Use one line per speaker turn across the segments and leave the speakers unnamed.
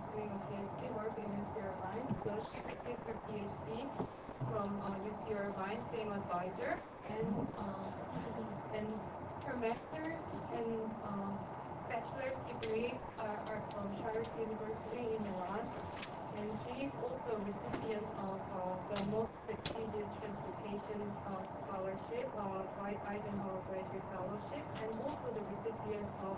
is doing a PhD work in UC Irvine. So she received her PhD from UC Irvine, same advisor, and her master's and bachelor's degrees are from Sharif University in Iran. And she is also a recipient of the most prestigious transportation scholarship, Eisenhower Graduate Fellowship, and also the recipient of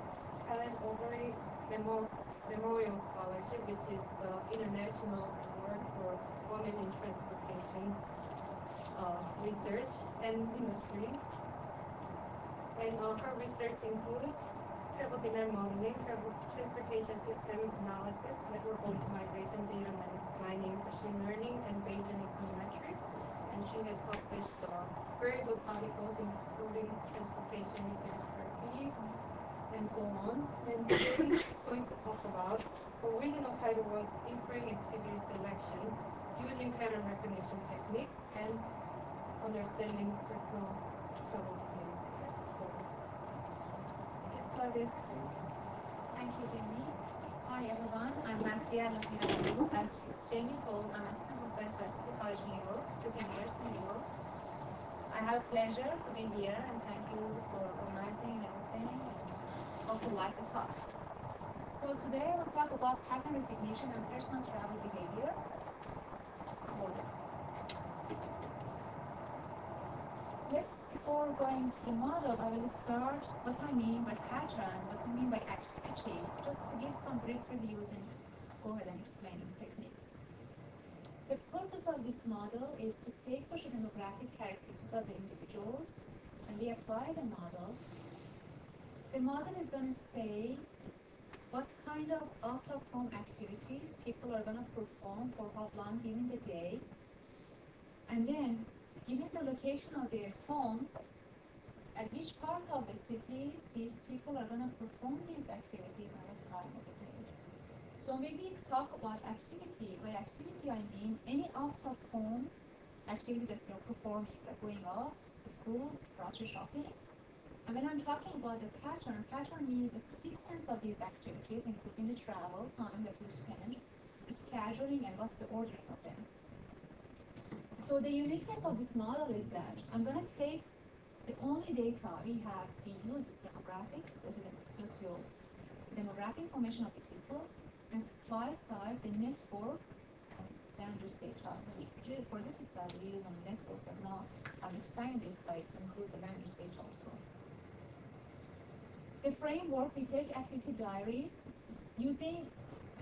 Helen Overy Memorial Scholarship, which is the international award for women in transportation research and industry. And her research includes travel demand modeling, transportation system analysis, network optimization, data mining, machine learning, and Bayesian econometrics. And she has published very good articles, including Transportation Research Review, and so on. And today she's going to talk about, her original title was Inferring Activity Selection Using Pattern Recognition Techniques and Understanding Personal Travel Behavior. So let's get started.
Thank you, Jamie. Hi, everyone. I'm Mahdieh Allahviranloo. As Jamie told, I'm assistant professor at City College, New York, City University, New York. I have a pleasure to be here, and thank you for organizing and everything. Hope you like the talk. So today we'll talk about pattern recognition and personal travel behavior. Before going to the model, I will start what I mean by pattern, what I mean by activity, just to give some brief reviews and go ahead and explain the techniques. The purpose of this model is to take social demographic characteristics of the individuals and we apply the model. The model is going to say what kind of out-of-home activities people are going to perform for how long during the day, and then given the location of their home, at which part of the city these people are going to perform these activities at what time of the day. So maybe talk about activity. By activity, I mean any out-of-home activity that you're performing, like going out, to school, grocery shopping. And when I'm talking about the pattern means a sequence of these activities, including the travel time that you spend, the scheduling, and what's the ordering of them. So the uniqueness of this model is that I'm going to take the only data we use is demographics, socio-demographic information of the people, and supply side the network and land use data. For this study, we use on the network, but now I'm expanding this site to include the land use data also. The framework, we take activity diaries using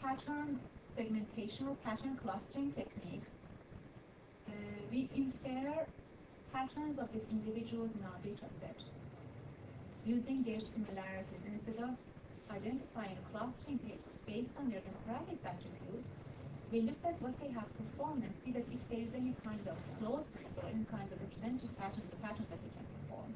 pattern segmentation or pattern clustering techniques. We infer patterns of the individuals in our data set using their similarities. And instead of identifying clustering papers based on their demographics attributes, we looked at what they have performed and see that if there is any kind of closeness or any kinds of representative patterns, the patterns that we can perform.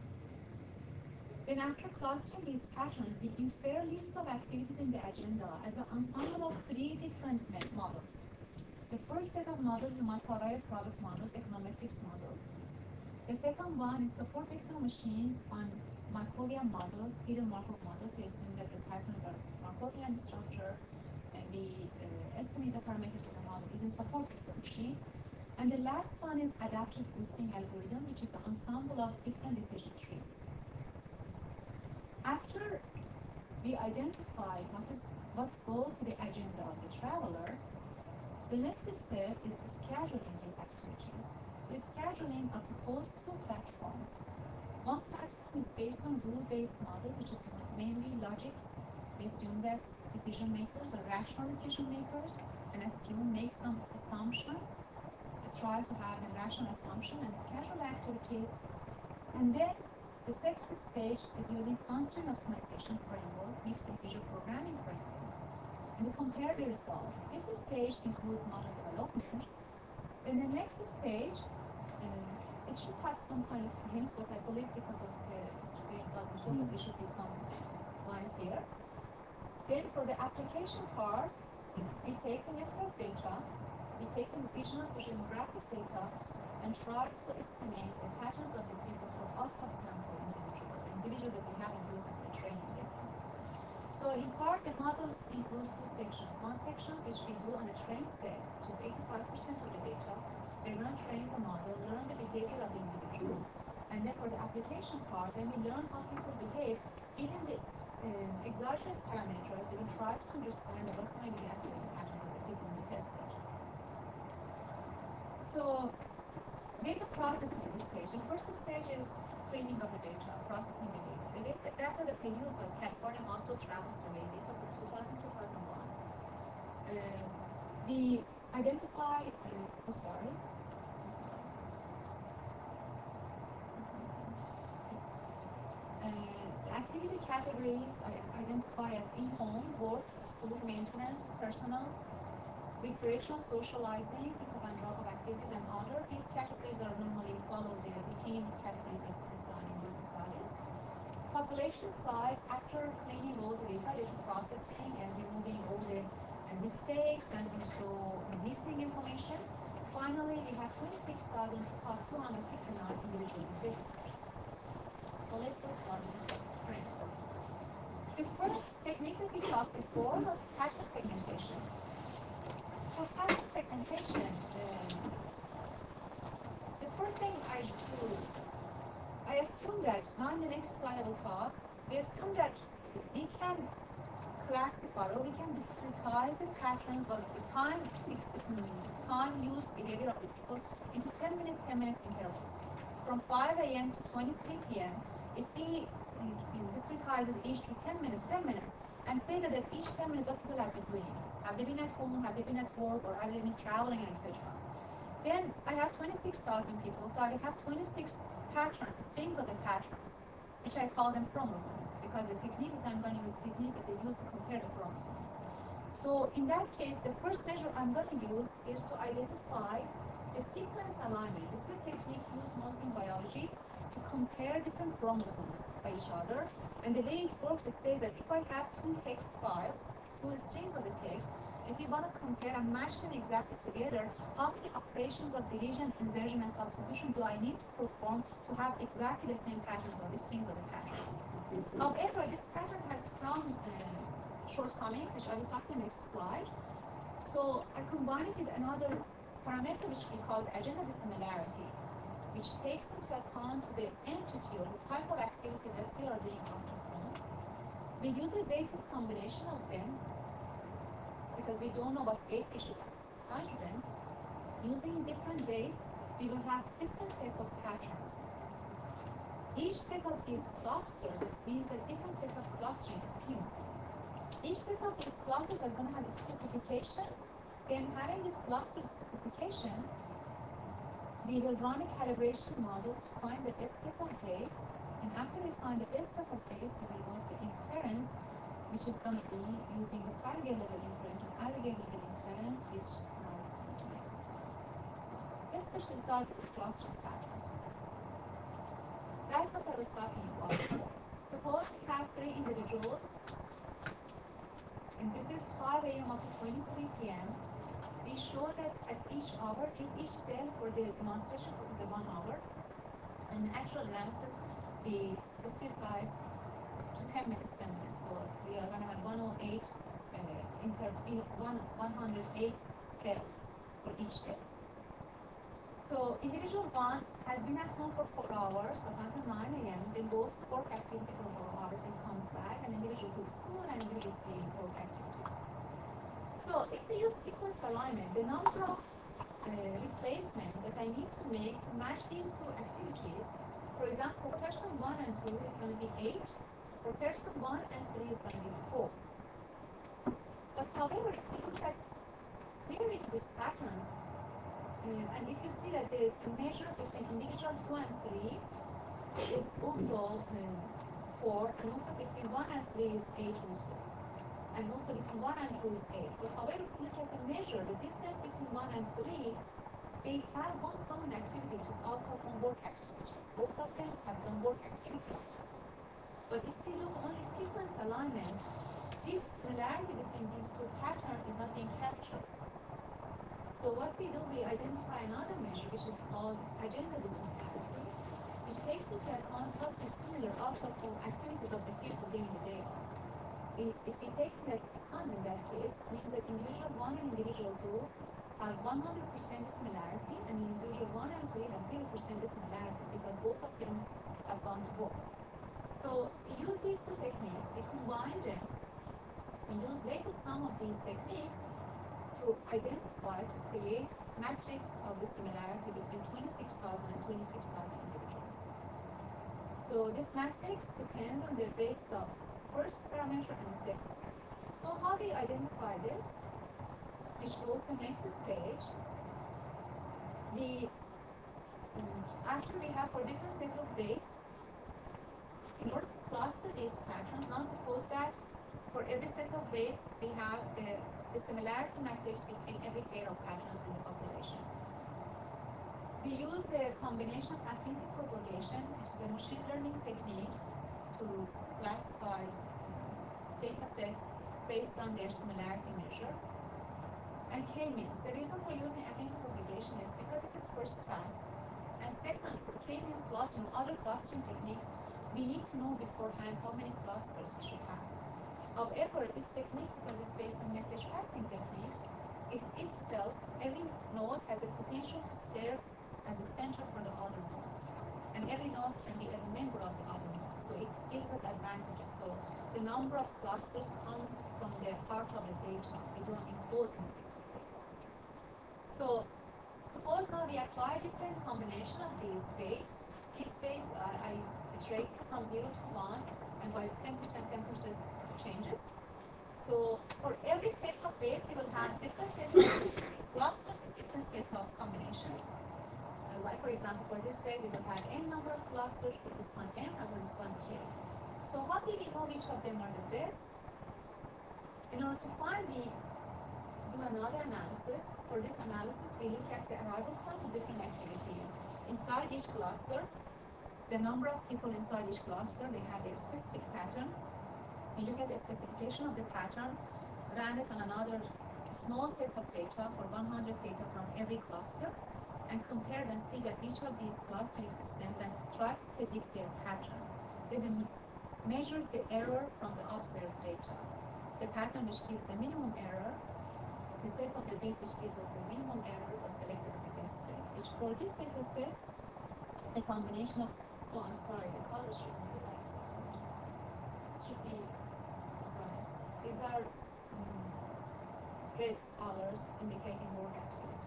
Then after clustering these patterns, we infer lists of activities in the agenda as an ensemble of 3 different models. The first set of models is multivariate product models, econometrics models. The second one is support vector machines on Markovian models, hidden Markov models. We assume that the patterns are Markovian structure, and we estimate the parameters of the model using support vector machine. And the last one is adaptive boosting algorithm, which is an ensemble of different decision trees. After we identify what goes to the agenda of the traveler, the next step is scheduling these activities. The scheduling are proposed to a platform. One platform is based on rule-based models, which is mainly logics. We assume that decision makers are rational decision makers and make some assumptions, try to have a rational assumption and schedule activities. And then the second stage is using constraint optimization framework, mixed integer programming framework, and to compare the results. This stage includes model development. Then the next stage, it should have some kind of hints, but I believe because of the screen doesn't show that there should be some lines here. Then for the application part, we take the network data, we take the regional social demographic data, and try to estimate the patterns of the people for out-of-sample individuals, the individuals that we haven't used in the training data. So in part, the model includes two sections. One section which we do on a trained set, which is 85% of the data. We're going to train the model, learn the behavior of the individuals. And then for the application part, when we learn how people behave, given the exogenous parameters, we will try to understand what's going to be the activity patterns of the people in the test set. So data processing at this stage. The first stage is cleaning of the data, processing the data. The data that we used was California household travel survey data for 2000-2001. We identified, the activity categories I identify as in-home, work, school, maintenance, personal, recreational, socializing, pick-up and drop-off activities, and other. These categories are normally follow the routine categories that is done in these studies. Population size, after cleaning all the data processing and removing all the mistakes and also missing information, finally we have 26,269 individual data sets. So let's get started with the framework. The first technique that we talked before was pattern segmentation. For pattern segmentation, the first thing I do, I assume that, now in the next slide I will talk, we assume that we can classify or we can discretize the patterns of the time use behavior of the people into 10-minute intervals. From 5 a.m. to 23 p.m., if we discretize it each to 10 minutes, and say that at each 10 minutes what people have been doing. Have they been at home, have they been at work, or have they been traveling, etc. Then I have 26,000 people, so I will have 26 patterns, strings of the patterns, which I call them chromosomes, because the technique that I'm going to use is the technique that they use to compare the chromosomes. So in that case, the first measure I'm going to use is to identify the sequence alignment. This is a technique used most in biology to compare different chromosomes by each other. And the way it works, it says that if I have two text files, two strings of the text, if you want to compare and match them exactly together, how many operations of deletion, insertion, and substitution do I need to perform to have exactly the same patterns of the strings of the patterns? However, this pattern has some shortcomings, which I will talk in the next slide. So I combine it with another parameter which we call the agenda dissimilarity, which takes into account the entity or the type of activity that we are doing after phone. We use a weighted combination of them because we don't know what weights we should assign to them. Using different weights, we will have different set of patterns. Each set of these clusters, it means a different set of clustering scheme. Each set of these clusters are going to have a specification. Then having this cluster specification, we will run a calibration model to find the best set of weights. And after we find the best set of weights, we will go to inference, which is going to be using the surrogate level inference and aggregate level inference, which is an exercise. So let's first start with cluster patterns. That's what I was talking about. Suppose we have 3 individuals, and this is 5 a.m. up to 23 p.m. We show that at each hour, each cell for the demonstration is a 1 hour. And in actual analysis, we discretize to 10 minutes. So we are going to have 108 cells for each day. So individual 1 has been at home for 4 hours, so until 9 a.m., then goes to work activity for 4 hours and comes back, and individual to school and individual 3 work activities. So if we use sequence alignment, the number of replacements that I need to make to match these two activities, for example, for person 1 and 2 is going to be 8, for person 1 and 3 is going to be 4. But however, if you look at clearly to these patterns, and if you see that the measure between individual 2 and 3 is also 4, and also between 1 and 3 is 8 also. And also between 1 and 2 is 8. But however, if you look at the measure, the distance between 1 and 3, they have one common activity, which is outcome from work activity. Both of them have done work activity. But if we look only sequence alignment, this similarity between these two patterns is not being captured. So what we do, we identify another measure, which is called agenda dissimilarity, which takes into account how dissimilar outcome from activities of the people during the day are. if we take that account in that case, means that individual 1 and individual 2 have 100% similarity, and individual 1 and 3 have 0% similarity because both of them have gone to work. So we use these two techniques, we combine them, we use weighted sum of these techniques to identify, to create matrix of the similarity between 26,000 and 26,000 individuals. So this matrix depends on the weights of first parameter and the second. So how do you identify this? Which goes to the next stage. After we have for different set of weights, in order to cluster these patterns, now suppose that for every set of weights we have the similarity matrix between every pair of patterns in the population. We use the combination affinity propagation, which is a machine learning technique, to classify data set based on their similarity measure. And K-means. The reason for using affinity propagation is because it is first fast, and second, for K-means clustering and other clustering techniques, we need to know beforehand how many clusters we should have. However, this technique, because it's based on message passing techniques, it itself, every node has the potential to serve as a center for the other nodes. And every node can be a member of the other nodes. So it gives us advantages. So the number of clusters comes from the part of the data. We don't encode anything to the data. So suppose now we apply different combination of these weights. These weights I iterate from 0 to 1, and by 10%, 10% changes. So for every set of weights, we will have different set of clusters, different set of combinations. Like for example, for this set, we will have n number of clusters, for this one n, and for this one k. So how do we know which of them are the best? In order to find, we do another analysis. For this analysis, we look at the arrival time of different activities. Inside each cluster, the number of people inside each cluster, they have their specific pattern. We look at the specification of the pattern, ran it on another small set of data for 100 data from every cluster, and compare and see that each of these clustering systems and try to predict their pattern. Then measure the error from the observed data. The pattern which gives the minimum error, the set of the weights which gives us the minimum error was selected as the best set. Which for this data set, the combination of, oh I'm sorry, the color should be like this. It should be, sorry, these are red colors indicating work activity.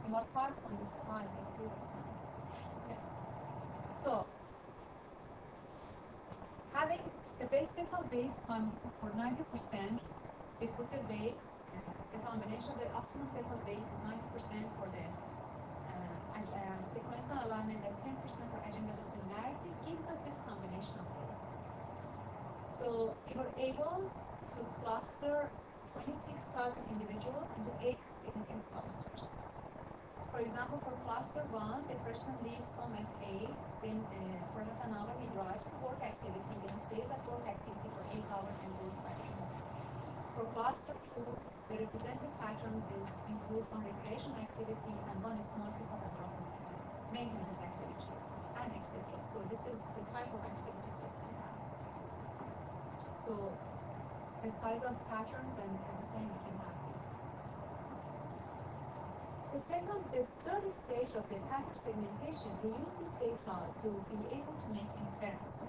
In what part on this slide that you okay. So, having the base set of weights for 90%, we put the weight, the combination of the optimum set of weights is 90% for the sequential alignment and 10% for agenda similarity gives us this combination of weights. So, we were able to cluster 26,000 individuals into 8 significant clusters. For example, for cluster 1, the person leaves home at 8, then for half an hour he drives to work activity, then stays at work activity for 8 hours and goes back to home. For cluster 2, the representative pattern includes one recreation activity and one small trip of maintenance activity, and etc. So this is the type of activities that we have. So the size of patterns and everything we can have. The third stage of the pattern segmentation, we use this data to be able to make inference.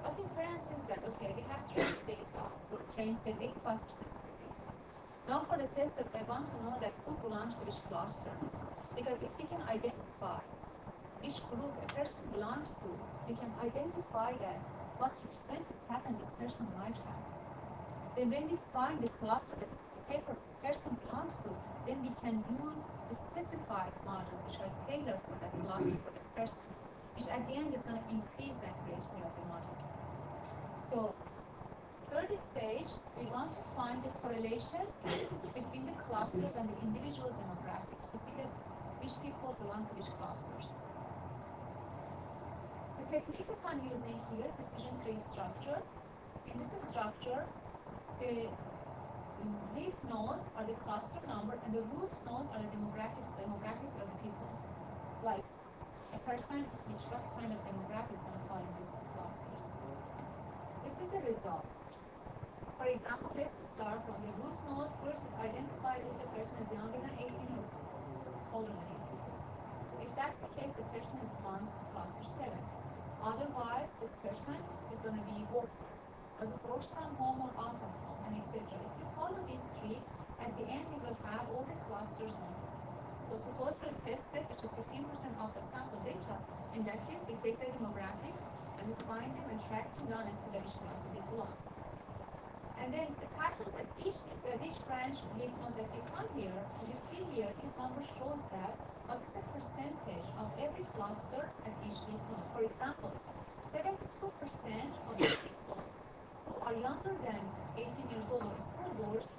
What inference is that? Okay, we have trained data for trained set 85% of the data. Now for the test that I want to know that who belongs to which cluster. Because if we can identify which group a person belongs to, we can identify that what representative pattern this person might have. Then when we find the cluster that the person belongs to, then we can use the specified models which are tailored for that cluster for that person, which at the end is going to increase the accuracy of the model. So, third stage, we want to find the correlation between the clusters and the individual demographics to see that which people belong to which clusters. The technique that I'm using here is decision tree structure. In this structure, the leaf nodes are the cluster number and the root nodes are the demographics of the people. Like a person, what kind of demographics is going to fall in these clusters. This is the results. For example, let's start from the root node. First, it identifies if the person is younger than 18 or older than 18. If that's the case, the person belongs to cluster 7. Otherwise, this person is going to be working as a first-time home or out-of home, and etc. If you follow these three, at the end we will have all the clusters number. So suppose for a test set, which is 15% of the sample data, in that case, we take the demographics and we find them and track them down as to which cluster they belong. And then the patterns at each branch leaf node that we come here, as you see here, this number shows that what is the percentage of every cluster at each leaf node. For example, 72% of the people who are younger than 18 years old or school goers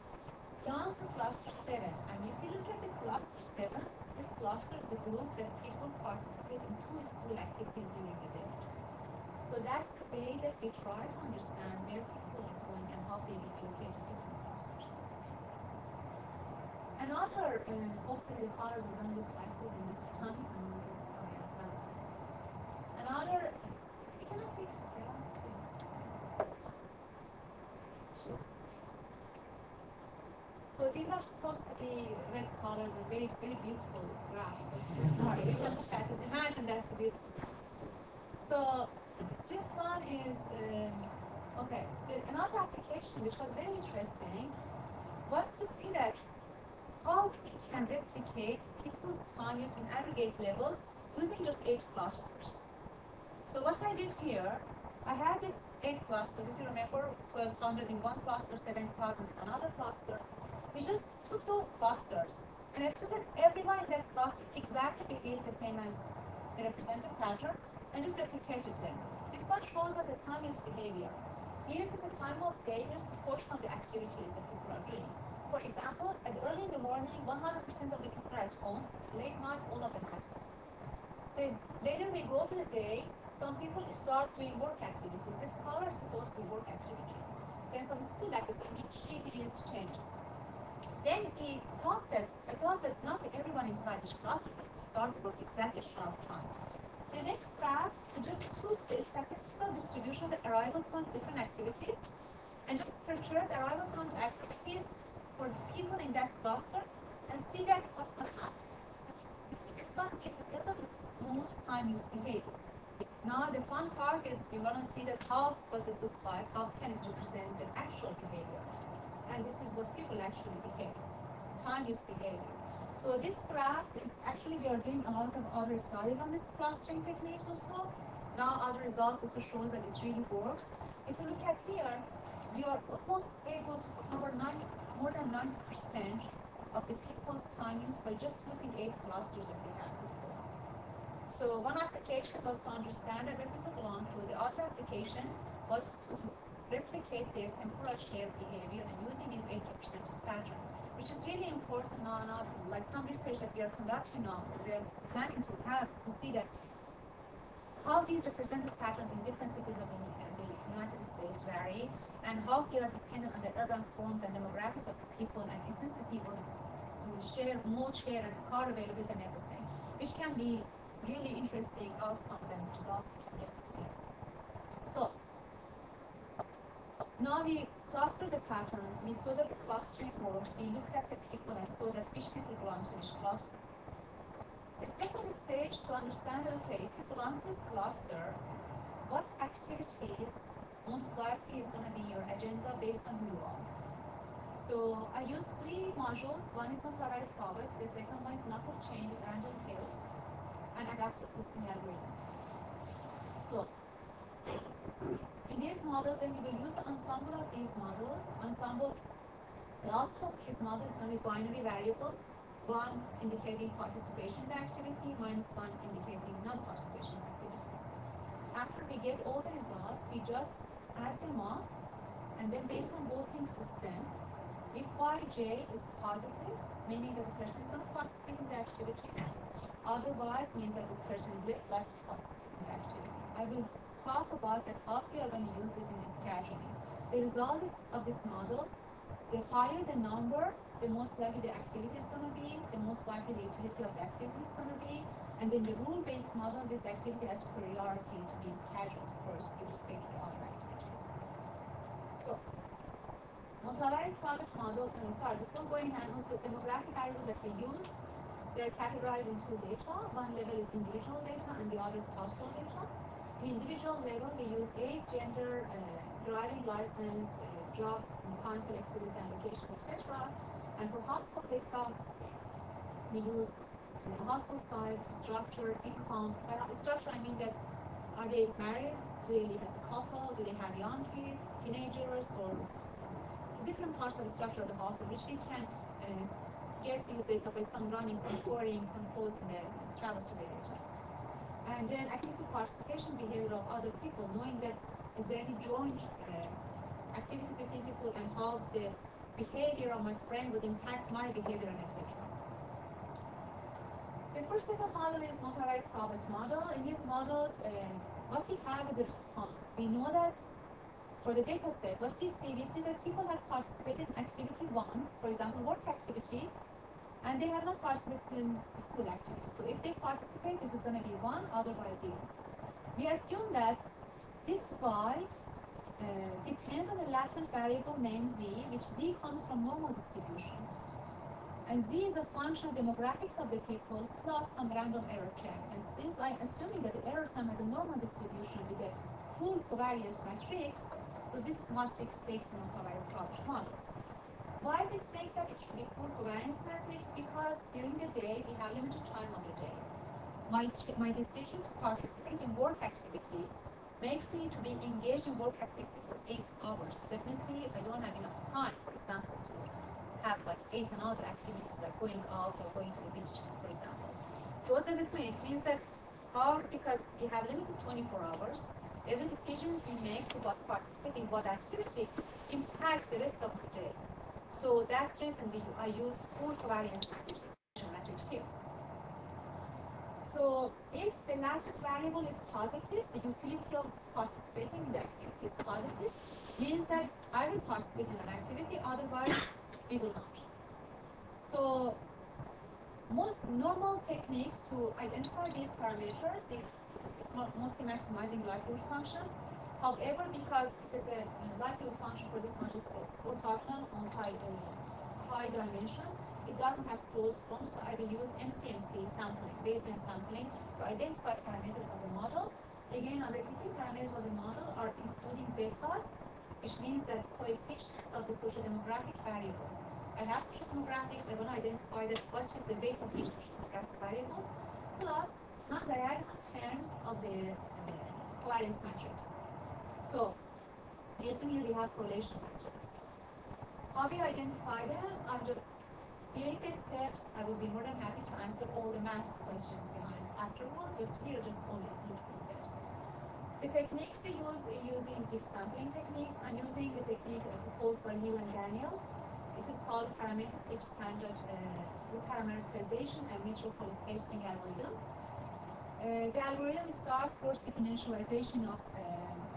belong to cluster 7. And if you look at the cluster 7, this cluster is the group that people participate in 2 school activities during the day. So that's the way that we try to understand where people are going and how they relocate to different clusters. Another, hopefully the colors are going to look like good in this one. Another, we cannot fix this, yeah? So these are supposed to be red colors and very, very beautiful graphs. Sorry, we can look at it. Imagine that's beautiful. So this one is, okay, another application which was very interesting was to see that how we can replicate people's time use in aggregate level using just 8 clusters. So what I did here, I had this 8 clusters. If you remember, 1200 in one cluster, 7000 in another cluster. We just took those clusters and assumed that everyone in that cluster exactly behaves the same as the representative pattern and just replicated them. This one shows us the time use behavior. Here it is the time of day, here's the portion of the activities that people are doing. For example, at early in the morning, 100% of the people are at home. Late night, all of them are at home. Then later we go to the day, some people start doing work activities. This color is supposed to be work activity. Then some school activities, these changes. Then I thought that not everyone inside this cluster could start work exactly sharp time. The next graph, we just took the statistical distribution of the arrival time to different activities and just prepared the arrival time to activities for the people in that cluster and see that what's going to happen. So this one gives us a little bit smooth time use behavior. Now the fun part is we want to see that how does it look like, how can it represent the actual behavior. And this is what people actually behave, time use behavior. So this graph is actually, we are doing a lot of other studies on this clustering techniques also. Now other results also shows that it really works. If you look at here, we are almost able to cover more than 90% of the people's time use by just using 8 clusters that we had before. So one application was to understand where people belong to. The other application was to replicate their temporal shared behavior and using these 8 representative patterns, which is really important now, like some research that we are conducting now, we are planning to have to see that how these representative patterns in different cities of the United States vary, and how they are dependent on the urban forms and demographics of the people and ethnicity or mode share and car availability and everything, which can be really interesting outcomes and results we can get. So now we cluster the patterns, we saw that the clustering works, we looked at the people and saw that which people belong to which cluster. The second stage to understand, okay, if you belong to this cluster, what activities most likely is going to be your agenda based on who you are. So I used 3 modules. One is multivariate product, the second one is map of chain with random tails, and adaptive listening algorithm. So in these models, then we will use the ensemble of these models. The output of these models is going to be binary variable, 1 indicating participation in the activity, -1 indicating non-participation in activities. After we get all the results, we just add them up, and then based on voting system, if Yj is positive, meaning that the person is going to participate in the activity, otherwise means that this person is less likely to participate in the activity. I will talk about that how we are going to use this in this scheduling. The result of this model, the higher the number, the most likely the activity is going to be, the most likely the utility of the activity is going to be, and then the rule-based model, this activity has priority to be scheduled first with respect to other activities. So, multivariate product model, before going and also demographic variables that we use, they're categorized in two data. One level is individual data and the other is household data. In individual level, we use age, gender, driving license, job, time, flexibility, and location, etc. And for household data, we use household size, structure, income. By structure, I mean that are they married? Do they live as a couple? Do they have young kids, teenagers, or different parts of the structure of the household, which we can get these data by some running, some querying, some codes in the travel survey data. And then activity participation behavior of other people, knowing that is there any joint activities between people and how the behavior of my friend would impact my behavior and etc. The first set of model is multivariate probability model. In these models, what we have is a response. We know that for the data set, what we see that people have participated in activity 1, for example, work activity, and they have not participated in school activity. So if they participate, this is going to be 1, otherwise 0. We assume that this y depends on the latent variable named z, which z comes from normal distribution. And z is a function of demographics of the people plus some random error check. And since I'm assuming that the error term has a normal distribution with a full covariance matrix, so this matrix takes a multivariate probability model. Why we say that it should be full covariance matrix? Because during the day, we have limited time on the day. My decision to participate in work activity makes me to be engaged in work activity for 8 hours. Definitely, I don't have enough time, for example, to have like 8 another activities like going out or going to the beach, for example. So what does it mean? It means that because we have limited 24 hours, every decision we make to what participate in what activity impacts the rest of the day. So that's the reason I use full covariance matrix here. So if the latent variable is positive, the utility of participating in the activity is positive, means that I will participate in an activity, otherwise we will not. So normal techniques to identify these parameters is mostly maximizing likelihood function. However, because it is a likelihood function for this function is orthogonal on high dimensions, it doesn't have closed form, so I will use MCMC sampling, Bayesian sampling, to identify parameters of the model. Again, I'm repeating parameters of the model are including betas, which means that coefficients of the social demographic variables. I have social demographics, I'm going to identify that what is the weight of each social demographic variables, plus non-diagonal terms of the covariance matrix. So, basically we have correlation matrix. How we identify them? I'm just giving the steps. I will be more than happy to answer all the math questions behind afterward, but here just only includes the steps. The techniques we use using if sampling techniques. I'm using the technique proposed by Neil and Daniel. It is called parametric expanded parameterization and metropolis spacing algorithm. The algorithm starts first with initialization of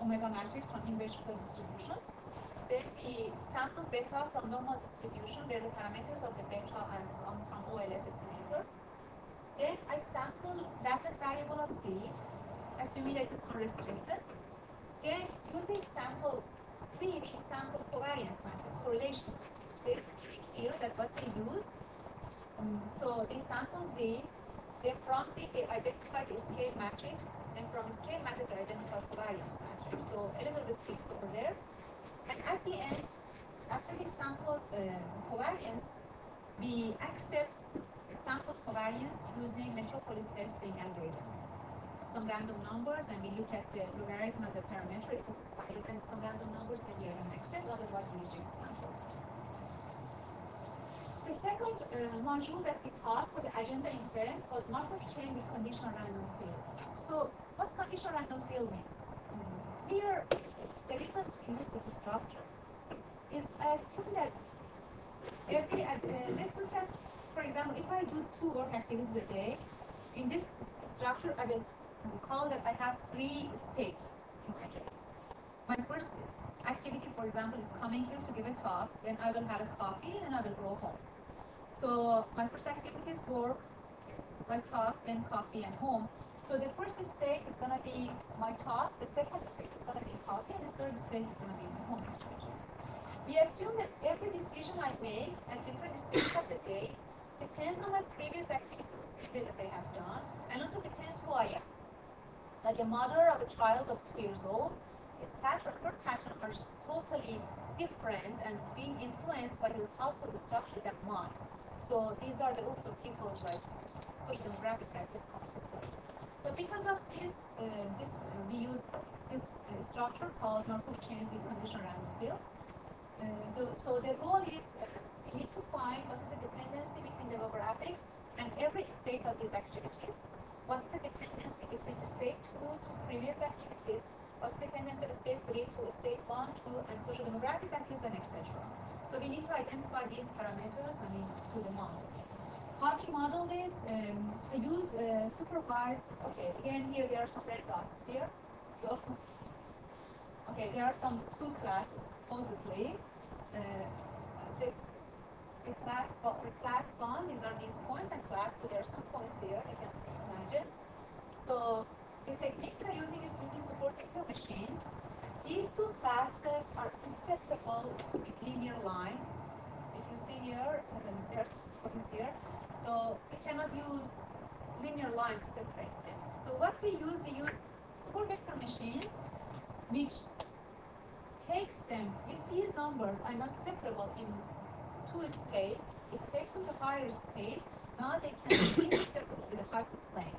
omega matrix from inverse distribution. Then we sample beta from normal distribution where the parameters of the beta comes from OLS estimator. Then I sample latent variable of z, assuming that it is unrestricted. Then using sample z, we sample covariance matrix, correlation matrix. There is a trick here that what they use. So they sample z, then from z they identify the scale matrix, and from scale matrix they identify covariance matrix. So a little bit tricks over there. And at the end, after we sample covariance, we accept sample covariance using metropolis testing algorithm. Some random numbers, and we look at the logarithm of the parameter. If it's higher than some random numbers, then we are going to accept, otherwise we reject the sample. The second module that we taught for the agenda inference was Markov chain with conditional random field. So what conditional random field means? Here, the reason we use this structure is I assume that let's look at, for example, if I do 2 work activities a day, in this structure I will call that I have 3 states in my day. My first activity, for example, is coming here to give a talk, then I will have a coffee and I will go home. So my first activity is work, my talk, then coffee and home. So the first state is going to be my top, the second state is going to be copy, and the third state is going to be my home activity. We assume that every decision I make at different stages of the day depends on my previous activities of the same day that I have done, and also depends who I am. Like a mother of a child of 2 years old, her pattern are totally different and being influenced by her household structure than mine. So these are the also people's like social demographics that are responsible. So because of this, we use this structure called Markov chains with conditional random fields. So the rule is we need to find what is the dependency between demographics and every state of these activities. What is the dependency between state 2 to previous activities? What's the dependency of state 3 to state 1, 2, and social demographics activities, and etc. So we need to identify these parameters and we do the model. How do you model this? To use supervised, okay, again here there are some red dots here. So, okay, there are some two classes supposedly. The class 1, these are these points, and class 2, there are some points here, you can imagine. So the techniques we're using is using support vector machines. These two classes are inseparable with linear line. If you see here, there's points here. So we cannot use linear line to separate them. So what we use support vector machines, which takes them, if these numbers are not separable in two space, it takes them to higher space, now they can be separable with the hyperplane.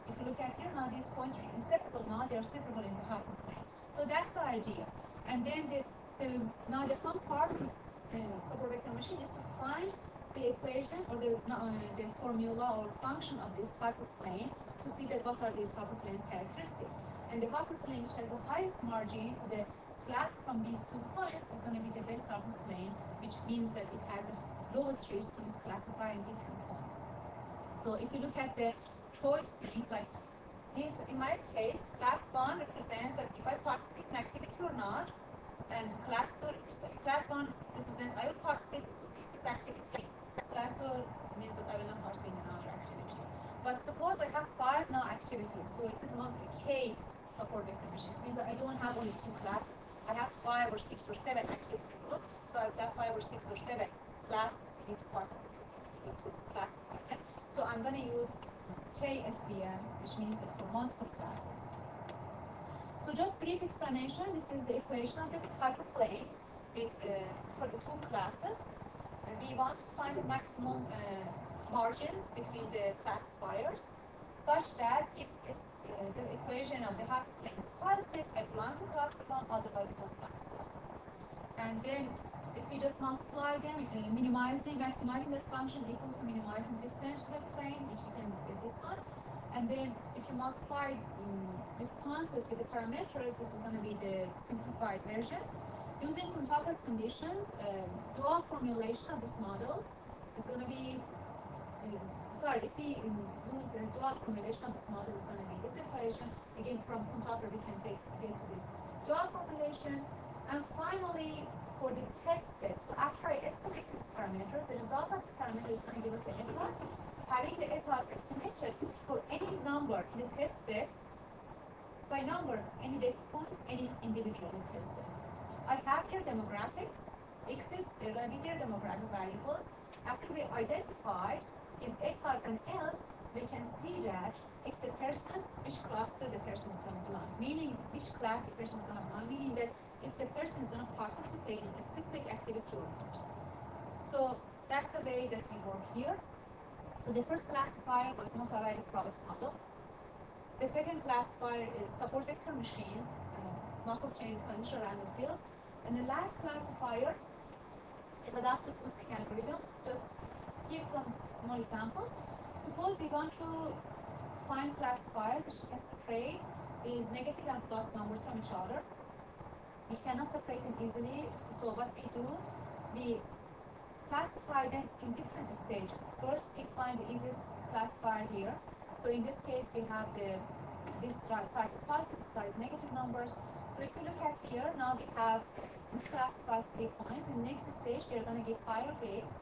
If you look at here, now these points are inseparable, now they are separable in the hyperplane. So that's the idea. And then now the fun part of support vector machine is to find the equation or the formula or function of this hyperplane to see that what are these hyperplane's characteristics. And the hyperplane which has the highest margin, the class from these 2 points is going to be the best hyperplane, which means that it has the lowest risk to misclassify in different points. So if you look at the choice things like this, in my case, class 1 represents that if I participate in activity or not, and class 1 represents I will participate in this activity. Class 2 means that I will not participate in another activity. But suppose I have 5 now activities, so it is not a K support vector machine. It means that I don't have only 2 classes. I have 5 or 6 or 7 activity groups, so I've got 5 or 6 or 7 classes we need to participate in, to classify them. So I'm going to use KSVM, which means that for multiple classes. So just brief explanation, this is the equation of the hyperplane with, for the 2 classes. We want to find the maximum margins between the classifiers such that if the equation of the hyperplane is positive, I belong to cluster 1, otherwise I don't belong to cluster 1. And then if we just multiply them, maximizing that function equals to minimizing distance to the plane, which you can get this one. And then if you multiply responses with the parameters, this is going to be the simplified version. Using Contactor conditions, dual formulation of this model is going to be, if we use the dual formulation of this model, is going to be this equation. Again, from Contactor we can get to this dual formulation. And finally, for the test set, so after I estimate this parameter, the result of this parameter is going to give us the ETAs. Having the ETAs estimated for any number in the test set, by number, any data point, any individual in the test set. I have here demographics, X's, they're going to be their demographic variables. After we identify these ETAs and else, we can see that if the person, which cluster the person is going to belong, meaning which class the person is going to belong, meaning that if the person is going to participate in a specific activity or not. So that's the way that we work here. So the first classifier was multivariate product model. The second classifier is support vector machines, Markov chain conditional random fields. And the last classifier is adaptive acoustic algorithm. Just give some small example. Suppose we want to find classifiers which can separate these negative and plus numbers from each other. We cannot separate them easily. So what we do, we classify them in different stages. First, we find the easiest classifier here. So in this case, we have this side is positive, this side is negative numbers. So if you look at here, now we have misclassified 3 points. In the next stage, we are going to get higher weights.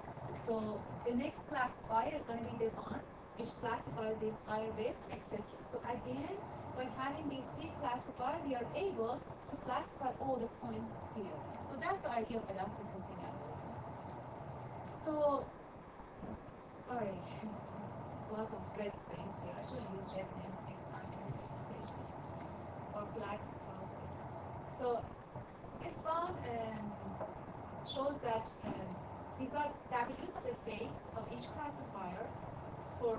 So the next classifier is going to be the one which classifies these higher base, etc. So at the end, by having these three classifiers, we are able to classify all the points clearly. So that's the idea of adaptive processing algorithm. So, sorry, a lot of red things here. I should use red name next time or black. So this one shows that these are W's of the phase of each classifier for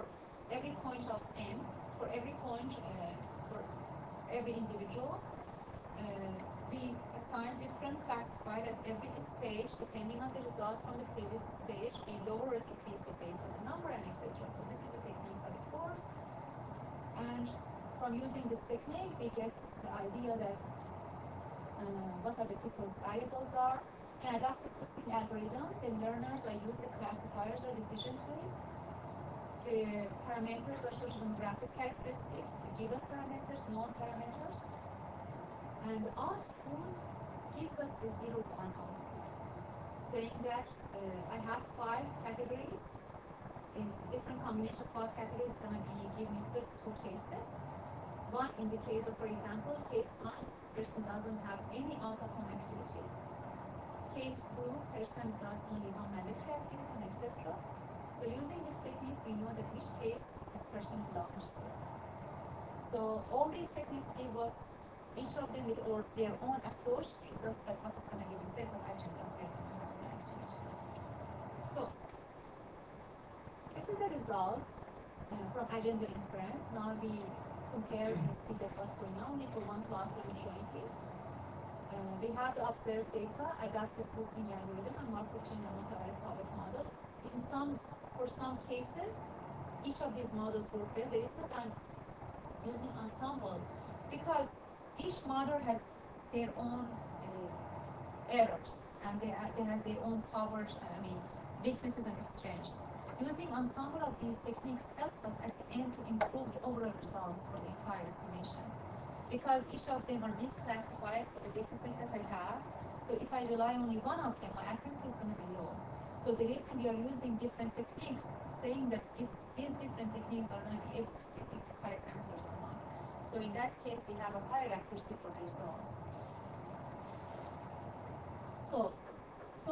every point of M, for every point, for every individual. We assign different classifier at every stage depending on the results from the previous stage. We lower or decrease the phase of the number and etc. So this is the technique that it works. And from using this technique, we get the idea that what are the people's variables are. In adaptive processing algorithm, the learners are used the classifiers or decision trees. The parameters are social-demographic characteristics, the given parameters, known parameters. And the output gives us the 0 to 1 output, saying that I have 5 categories. In different combination of 5 categories is going to give me 32 cases. One in the case of, for example, case 1, person doesn't have any out-of-home activity. Case 2, person does only one mandatory activity, and etc. So using these techniques, we know that which case this person belongs to. So all these techniques give us, each of them with their own approach, gives us that what is going to be the set of agendas we are going to have in the activity. So this is the results from agenda inference. Now we compare and see that what's going on. Only for one class I'm showing it. We have the observed data, adaptive processing algorithm, and Markov chain and multivariate model. For some cases, each of these models work well. There is that I'm using ensemble because each model has their own errors and they has their own powers, weaknesses and strengths. Using ensemble of these techniques help us at the end to improve the overall results for the entire estimation. Because each of them are reclassified for the data set that I have. So if I rely only one of them, my accuracy is going to be low. So the reason we are using different techniques, saying that if these different techniques are going to be able to predict the correct answers or not. So in that case, we have a higher accuracy for the results. So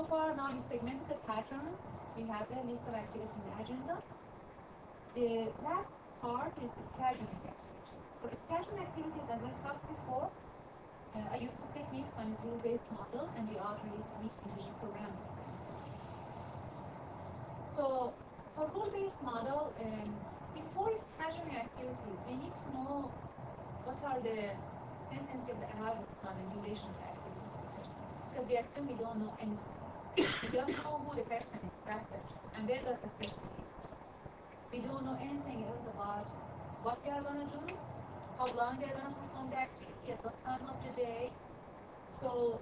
far now we segmented the patterns. We have a list of activities in the agenda. The last part is scheduling activities. For scheduling activities, as I talked before, I use two techniques. One is rule-based model, and the other is mixed integer programming. So for rule-based model, before scheduling activities, we need to know what are the tendency of the arrival time and duration of the activity for the person. Because we assume we don't know anything. We don't know who the person is, that's it. And where does the person live. We don't know anything else about what they are going to do, how long they're going to perform the activity, at what time of the day. So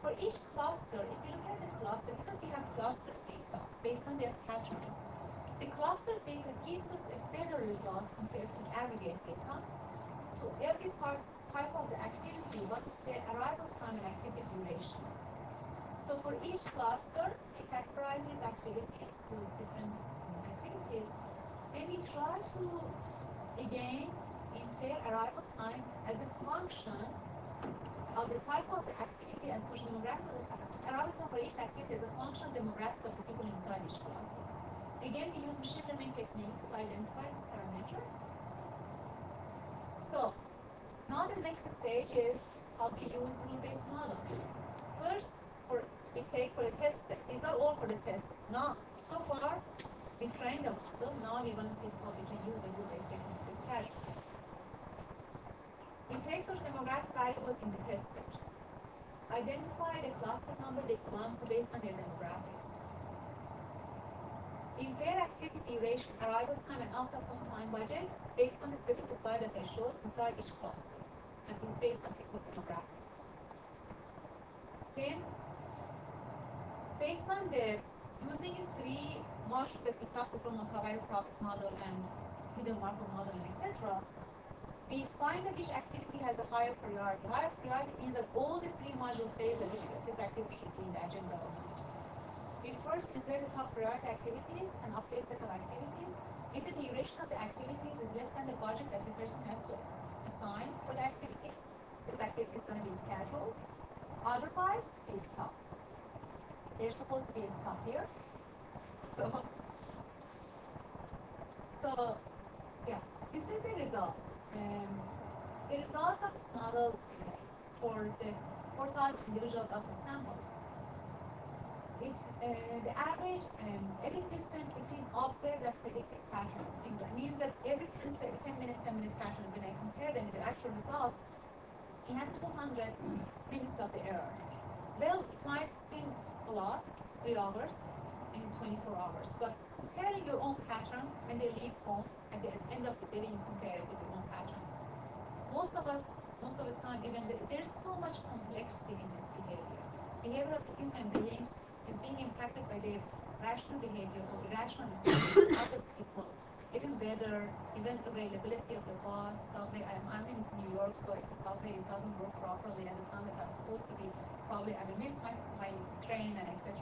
for each cluster, if you look at the cluster, because we have cluster data based on their patterns, the cluster data gives us a better result compared to the aggregate data. To every type of the activity, what is the arrival time and activity duration. So for each cluster, we categorize these activities to different activities. Then we try to, again, infer arrival time as a function of the type of the activity and social demographics of the activity. Arrival time for each activity is a function of demographics of the people inside each cluster. Again, we use machine learning techniques to identify this parameter. So now the next stage is how we use rule-based models. First, we take for the test set. These are all for the test. Now, so far, we trained the model. Now we want to see how we can use the rule-based techniques to schedule. We take such demographic variables in the test set. Identify the cluster number they belong to based on their demographics. Infer activity duration, arrival time, and out-of-home time budget based on the previous slide that I showed inside each cluster, and based on people demographics. Then, based on using these three modules that we talked about, multivariate profit model and hidden Markov model, and etc., we find that each activity has a higher priority. Higher priority means that all the three modules say that this activity should be in the agenda or not. We first insert the top priority activities and update set of activities. If the duration duration of the activities is less than the budget that the person has to assign for the activities, this activity is going to be scheduled. Otherwise, they stop. They're supposed to be a stop here. So yeah, this is the results. The results of this model for the 4,000 individuals of the sample. The average edit distance between observed and predicted patterns. It means that every 10-minute pattern, when I compare them with the actual results, you have 200 minutes of the error. Well, it might seem a lot, 3 hours in 24 hours, but comparing your own pattern when they leave home, at the end of the day, you compare it with your own pattern. Most of the time, even there's so much complexity in this behavior. Behavior of the human beings is being impacted by their rational behavior or irrational behavior of other people, even weather, even availability of the bus, subway. I'm in New York, so if the subway doesn't work properly at the time that I'm supposed to be, probably I will miss my train and etc.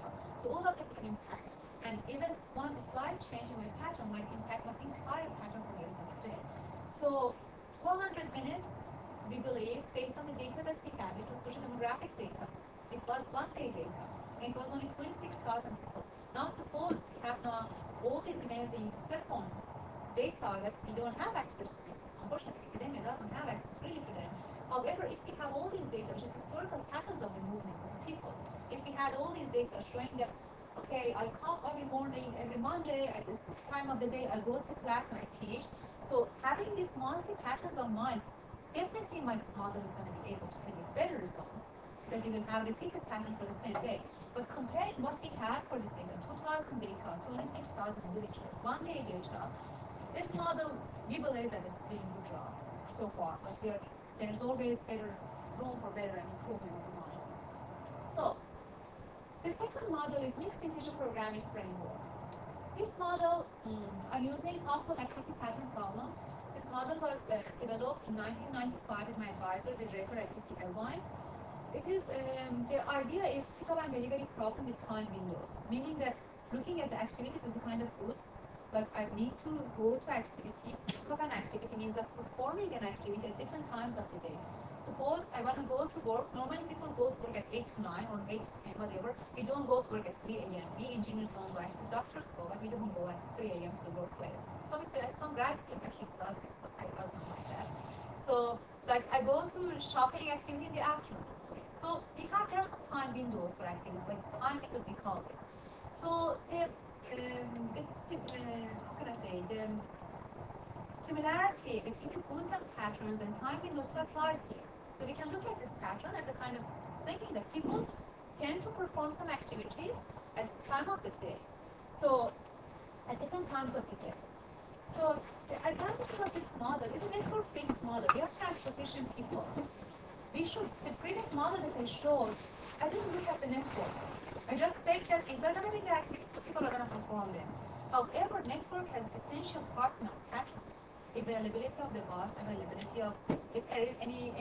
So all of it can impact. And even one slight change in my pattern might impact my entire pattern for the rest of the day. So 400 minutes, we believe, based on the data that we have, it was socio-demographic data. It was one-day data. It was only 26,000 people. Now suppose we have now all these amazing cell phone data that we don't have access to. Unfortunately, academia doesn't have access really to them. However, if we have all these data, which is historical patterns of the movements of the people, if we had all these data showing that, okay, I come every morning, every Monday, at this time of the day, I go to class and I teach. So having these monthly patterns of mine, definitely my model is going to be able to predict better results because we will have repeated pattern for the same day. But comparing what we had for this data, 2,000 data, 26,000 individuals, one-day data, this model, we believe that it's doing a good job so far, but there's always room for better improvement of the model. So, the second model is mixed integer programming framework. This model, I'm using household activity pattern problem. This model was developed in 1995 with my advisor, the director at UC Irvine. It is, the idea is pick up and delivery problem with time windows, meaning that looking at the activities is a kind of goods. Like I need to go to activity, pick up an activity means that performing an activity at different times of the day. Suppose I want to go to work, normally people go to work at 8 to 9 or 8 to 10, whatever. We don't go to work at 3 a.m. We engineers don't go, actually doctors go, but we don't go at 3 a.m. to the workplace. Some grad student actually does this, but I doesn't like that. So, like I go to shopping activity in the afternoon. So there are some time windows for activities, like time windows we call this. So the similarity between the goods and patterns and time windows applies here. So we can look at this pattern as a kind of thinking that people tend to perform some activities at the time of the day. So at different times of the day. So the advantage of this model is a network-based model. We are transportation people. The previous model that I showed, I didn't look at the network. I just said that is there going to be the activities so people are going to perform them. However, network has essential partner patterns. Availability of the bus, availability of if there is any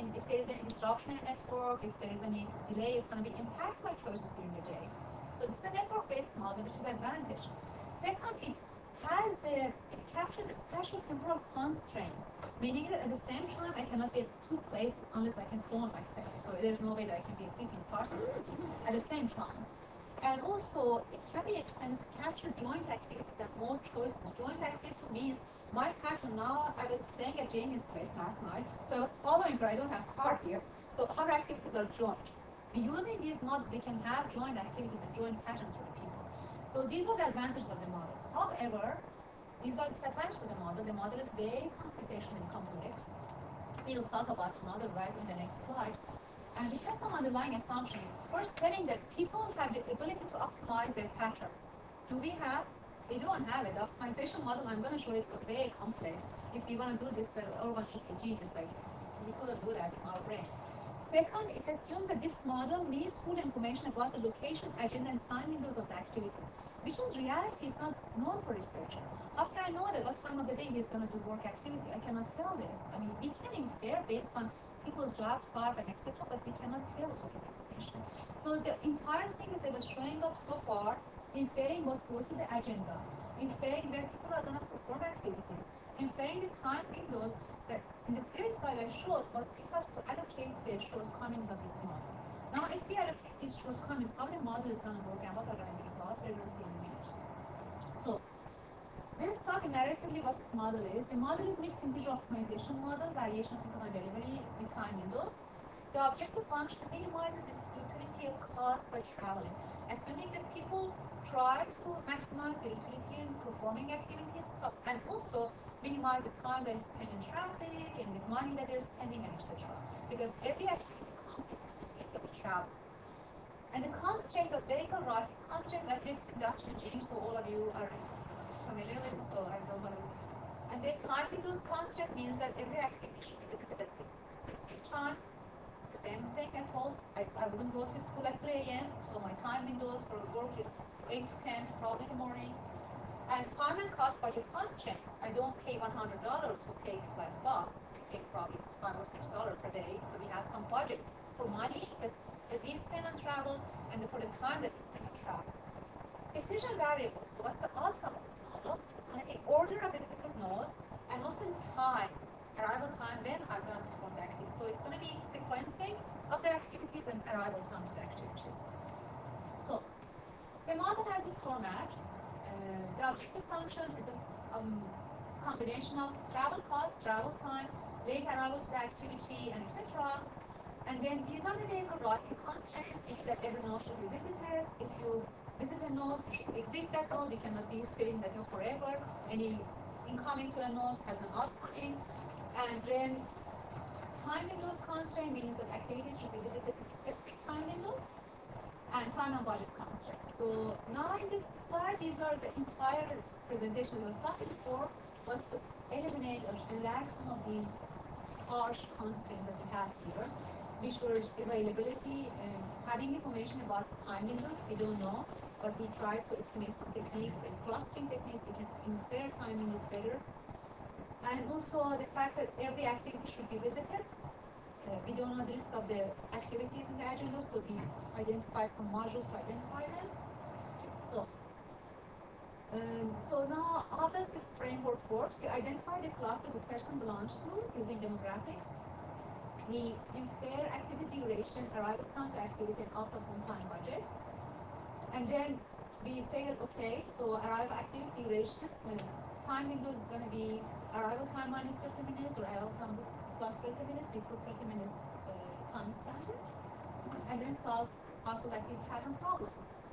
disruption in the network, if there is any delay, it's going to be impact my choices during the day. So this is a network-based model, which is an advantage. Second, it captures the special temporal constraints, meaning that at the same time I cannot be at two places unless I can clone myself. So there's no way that I can be at different parts of the city at the same time. And also, it can be extended to capture joint activities and more choices. Joint activity means my pattern now, I was staying at Jamie's place last night, so I was following her, I don't have car here, so other activities are joint. Using these models, we can have joint activities and joint patterns for the people. So these are the advantages of the model. However, these are the disadvantages of the model. The model is very computationally complex. We will talk about the model right in the next slide. And it has some underlying assumptions. First, telling that people have the ability to optimize their pattern. Do we have? We don't have it. The optimization model I'm going to show is very complex. If we want to do this, everyone should be genius. Like, we couldn't do that in our brain. Second, it assumes that this model needs full information about the location, agenda, and time windows of the activities, which in reality is not known for researcher. How can I know that what time of the day he's going to do work activity? I cannot tell this. I mean, we can infer based on people's job type and etc., but we cannot tell all this information. So the entire thing that I was showing up so far, inferring what goes to the agenda, inferring where people are going to perform activities, time windows that in the previous slide I showed was because to allocate the shortcomings of this model. Now, if we allocate these shortcomings, how the model is going to work and what are the results, we're going to see in a minute. So, let's talk narratively what this model is. The model is mixed integer optimization model, variation of income and delivery with time windows. The objective function minimizes the utility of cost by traveling, assuming that people try to maximize the utility in performing activities and also minimize the time that is spent in traffic and the money that they're spending and etc. Because every activity comes with the utility of travel. And the constraint was very correct. Constraints are mixed industrial engineering, so all of you are familiar with it, so I don't want to. And the time with those constraint means that every activity should be visited at a specific time. Same thing I told, I wouldn't go to school at 3 a.m., so my time windows for work is 8 to 10, probably in the morning. And time and cost budget constraints. I don't pay $100 to take like bus. I pay probably $5 or $6 per day, so we have some budget for money that we spend on travel and for the time that we spend on travel. Decision variables, so what's the outcome of this model? It's going to be order of the visited nodes and also the time, arrival time, when I'm going to perform the activity. So it's going to be sequencing of the activities and arrival time to the activities. So the model has this format. The objective function is a combination of travel cost, travel time, late arrival to the activity, and etc. And then these are the vehicle routing constraints, meaning that every node should be visited. If you visit a node, you should exit that node. You cannot be staying that node forever. Any incoming to a node has an outgoing. And then time windows constraint means that activities should be visited at specific time windows, and time and budget constraints. So now in this slide, these are the entire presentation I was talking before, was to eliminate or relax some of these harsh constraints that we have here, which were availability and having information about time windows. We don't know, but we try to estimate some techniques, and clustering techniques, we can infer time windows better. And also the fact that every activity should be visited. We don't know the list of the activities in the agenda, so we identify some modules to identify them. So now, how does this framework work? We identify the class that the person belongs to using demographics. We infer activity duration, arrival time to activity, and outcome from time budget. And then we say that, okay, so arrival activity duration, time window is going to be arrival time minus 30 minutes or arrival time plus 30 minutes equals 30 minutes time standard. And then solve household activity pattern problem.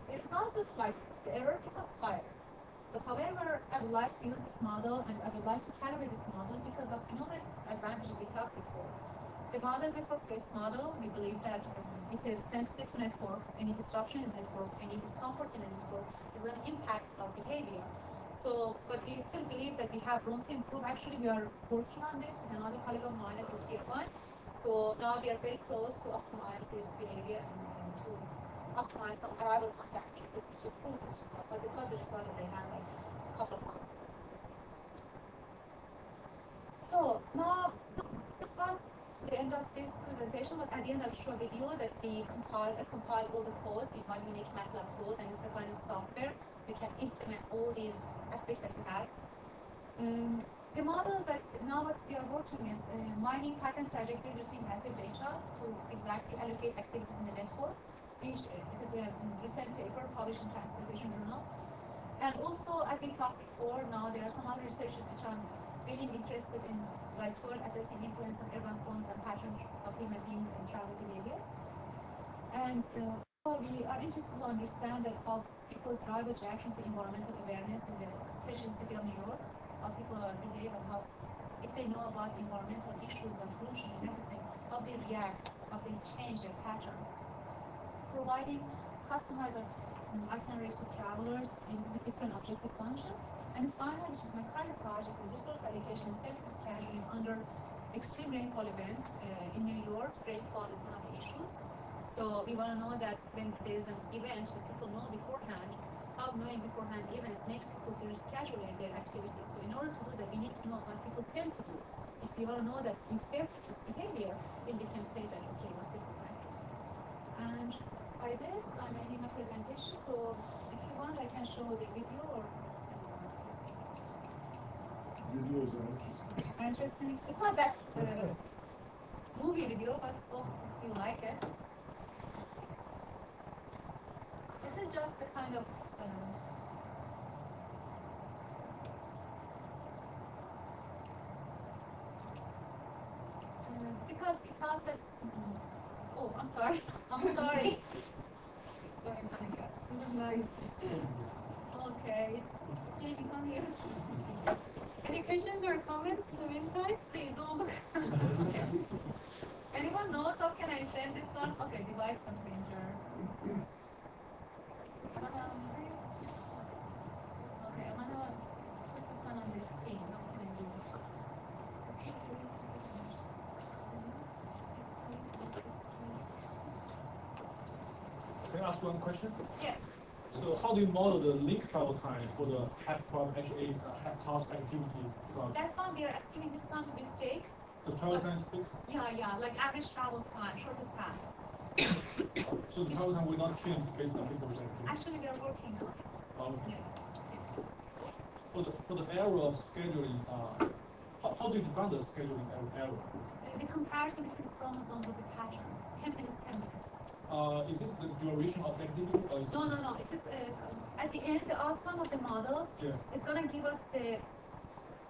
The results look like this. The error becomes higher. But however, I would like to use this model and I would like to calibrate this model because of numerous advantages we talked before. The model is a network-based model. We believe that it is sensitive to network. Any disruption in the network, any discomfort in the network is going to impact our behavior. So, but we still believe that we have room to improve. Actually, we are working on this with another colleague of mine at UCFI. So now we are very close to optimize this behavior and to optimize some arrival time techniques which improves this result. But it was the result that they had like a couple of months ago. So now this was the end of this presentation, but at the end I'll show a video that we compiled all the codes in my unique MATLAB code, and it's the kind of software we can implement all these aspects that we have. The models that now what we are working is mining pattern trajectories using massive data to exactly allocate activities in the network. It is a recent paper published in TransInfo journal. And also, as we talked before, now there are some other researchers which I'm really interested in, like toward assessing influence of urban forms and patterns of human beings and travel behavior. And we are interested to understand that how people's drivers' reaction to environmental awareness, in the, especially in the city of New York, how people behave and how, if they know about environmental issues and pollution and everything, how they react, how they change their pattern. Providing customized itineraries to travelers in with different objective function. And finally, which is my current project, is resource allocation and services scheduling under extreme rainfall events in New York. Rainfall is one of the issues. So we want to know that when there is an event that people know beforehand, how knowing beforehand events makes people to reschedule their activities. So in order to do that, we need to know what people tend to do. If we want to know that in fair this behavior, then we can say that, okay, what people like. And by this, I'm ending my presentation. So if you want, I can show the video or
Videos are interesting.
I interesting. It's not that movie video, but oh, if you like it. This is just the kind of because we thought that. Oh, I'm sorry. I'm sorry.
It's going on again. Nice.
Okay. Can you come here?
Any questions or comments in the meantime?
Please don't look. Anyone knows how can I send this one? Okay, device and printer. Okay, I'm gonna put this one on this thing. How can I do it?
Can I ask one question?
Yes.
So how do you model the link travel time for the HAPP problem, actually HAPP task activity problem?
That one we are assuming this one to be fixed.
The travel time is fixed?
Yeah, like average travel time, shortest path.
So the travel time will not change based on people's activity?
Actually, we are working on it.
Okay.
Yes.
For the error of scheduling, how do you define the scheduling error?
The comparison between chromosomes with the patterns, 10 minutes, 10 minutes.
Is it the duration of the activity? Or is
No. It is at the end, the outcome of the model is going to give us the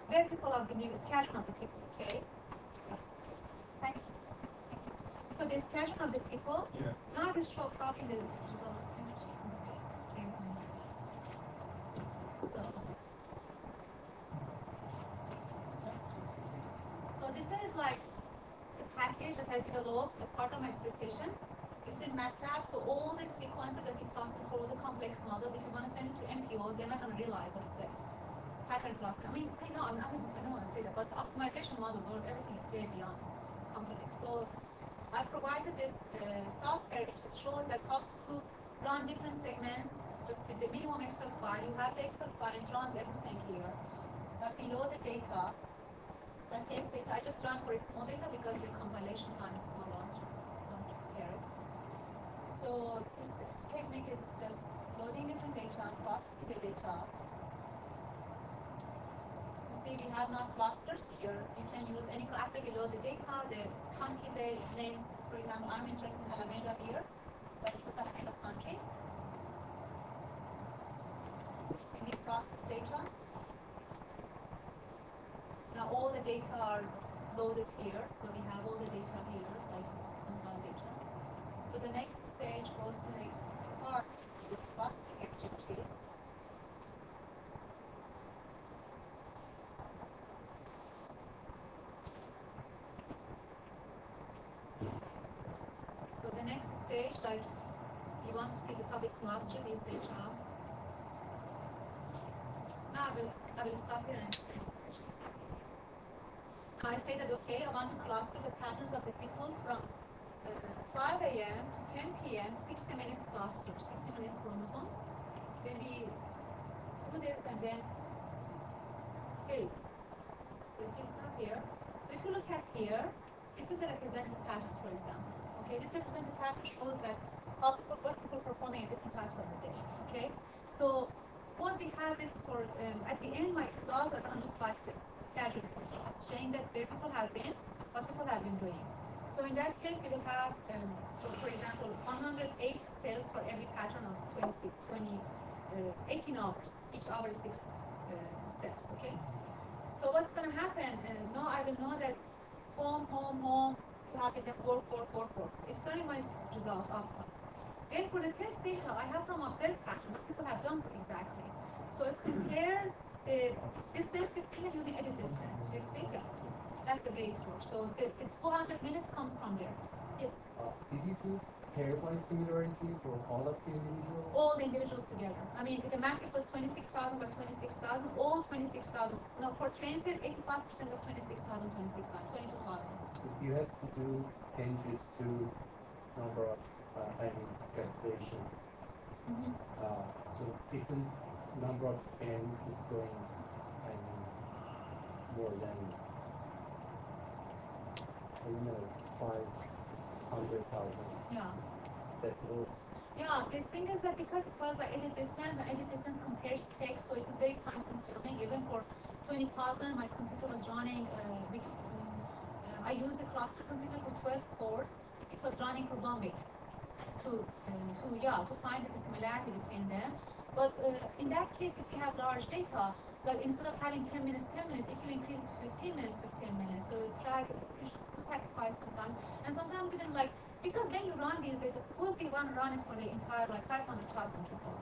where people are being schedule of the people. Okay. Thank you. So the schedule of the people.
Yeah.
Now we show probably the results. Same thing. So this is like the package that I developed as part of my dissertation. It's in MATLAB, so all the sequences that we talked before, the complex model, if you want to send it to MPO, they're not going to realize what's the pattern cluster. I mean, I don't want to say that, but the optimization models, or everything is way beyond complex. So I provided this software which shows that how to run different segments just with the minimum Excel file. You have the Excel file, it runs everything here. But below the data, the test data, I just run for a small data because the compilation time is so long, just don't compare it. So this technique is just loading different data and processing the data. You see we have now clusters here. You can use any, after we load the data, the country the names, for example, I'm interested in Alameda here. So I put Alameda country. And we process data. Now all the data are loaded here. So we have all the data here, like compiled data. So the next stage goes to the next part, with clustering activities. So the next stage, like you want to see the public cluster, these data. Now I will stop here and explain. I say that, okay, I want to cluster the patterns of the people from 5 a.m. to 10 p.m., 60 minutes cluster, 60 minutes chromosomes. Then we do this and then here you go. So if you stop here, so if you look at here, this is the representative pattern, for example. Okay, this representative pattern shows that how people, what people performing at different times of the day. Okay, so suppose we have this for at the end, my results are going to look like this: scheduled results, showing that where people have been, what people have been doing. So in that case, you will have, for example, 108 cells for every pattern of 18 hours. Each hour is 6 cells. Okay. So what's going to happen? Now I will know that home. You have them work. It's turning my result outcome. Then for the test data, I have from observed pattern what people have done exactly. So I compare this test with using edit distance. You see? Yeah. That's the breakthrough. So the 200 minutes comes from there. Yes?
Did you do pairwise similarity for all of the individuals?
All the individuals together. I mean, the matrix was 26,000 by 26,000, all 26,000. No, for transit, 85% of 26,000, 22,000.
So you have to do changes to number of calculations.
Mm-hmm.
So different number of n is going, more than 500,000.
Yeah.
That was.
Yeah, the thing is that because it was like edit distance compares text, so it is very time consuming, even for 20,000, my computer was running, I used a cluster computer for 12 cores. It was running for 1 week to find the similarity between them. But in that case, if you have large data, like instead of having 10 minutes, 10 minutes, if you increase it to 15 minutes, 15 minutes, so you should sacrifice sometimes. And sometimes even like, because when you run these data, suppose we want to run it for the entire like 500,000 people.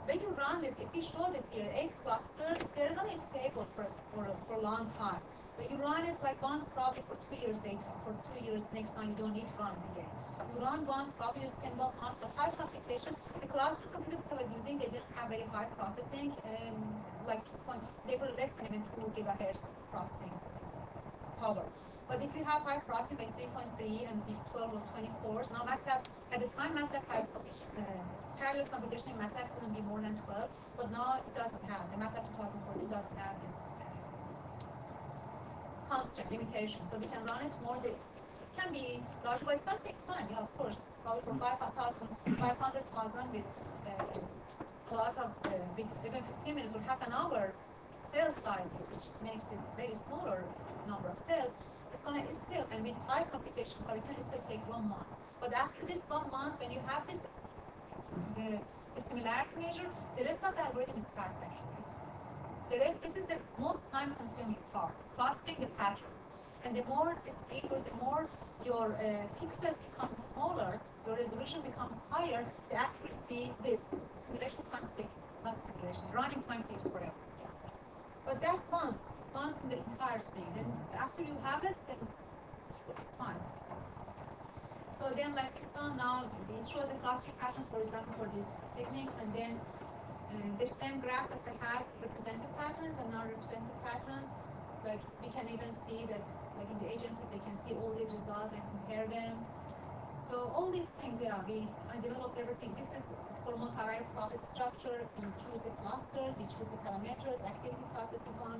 When you run this, if we show this here, 8 clusters, they're going to be stable for a long time. But you run it like once probably for 2 years data. For 2 years, next time you don't need to run it again. You run once, probably you spend 1 month, but high computation, the cluster computers that I was using, they didn't have very high processing, and like they were less than even 2 gigahertz processing power. But if you have high processing like 3.3 and 12 or 20 cores, now MATLAB, at the time MATLAB had parallel computation in MATLAB couldn't be more than 12, but now it doesn't have, the MATLAB 2014 doesn't have this constant limitation, so we can run it more. It can be larger, but it's going to take time. Yeah, of course, probably for 500,000 with a lot of with even 15 minutes or half an hour cell sizes, which makes it very smaller number of cells. It's going to still, and with high computation power, it's going to still take 1 month. But after this 1 month, when you have this the similarity measure, the rest of the algorithm is fast actually. This is the most time-consuming part, clustering the patterns. And the more discrete or the more your pixels become smaller, your resolution becomes higher, the accuracy, the simulation times take, not simulation, running time takes forever. Yeah. But that's once in the entire thing. Then after you have it, then it's fine. So then like this one now, it shows the clustering patterns, for example, for these techniques, and then the same graph that we had represented patterns and non-represented patterns, like we can even see that, like in the agencies, they can see all these results and compare them. So all these things, yeah, I developed everything. This is for multivariate profit structure. We choose the clusters, we choose the parameters, activity types that we want,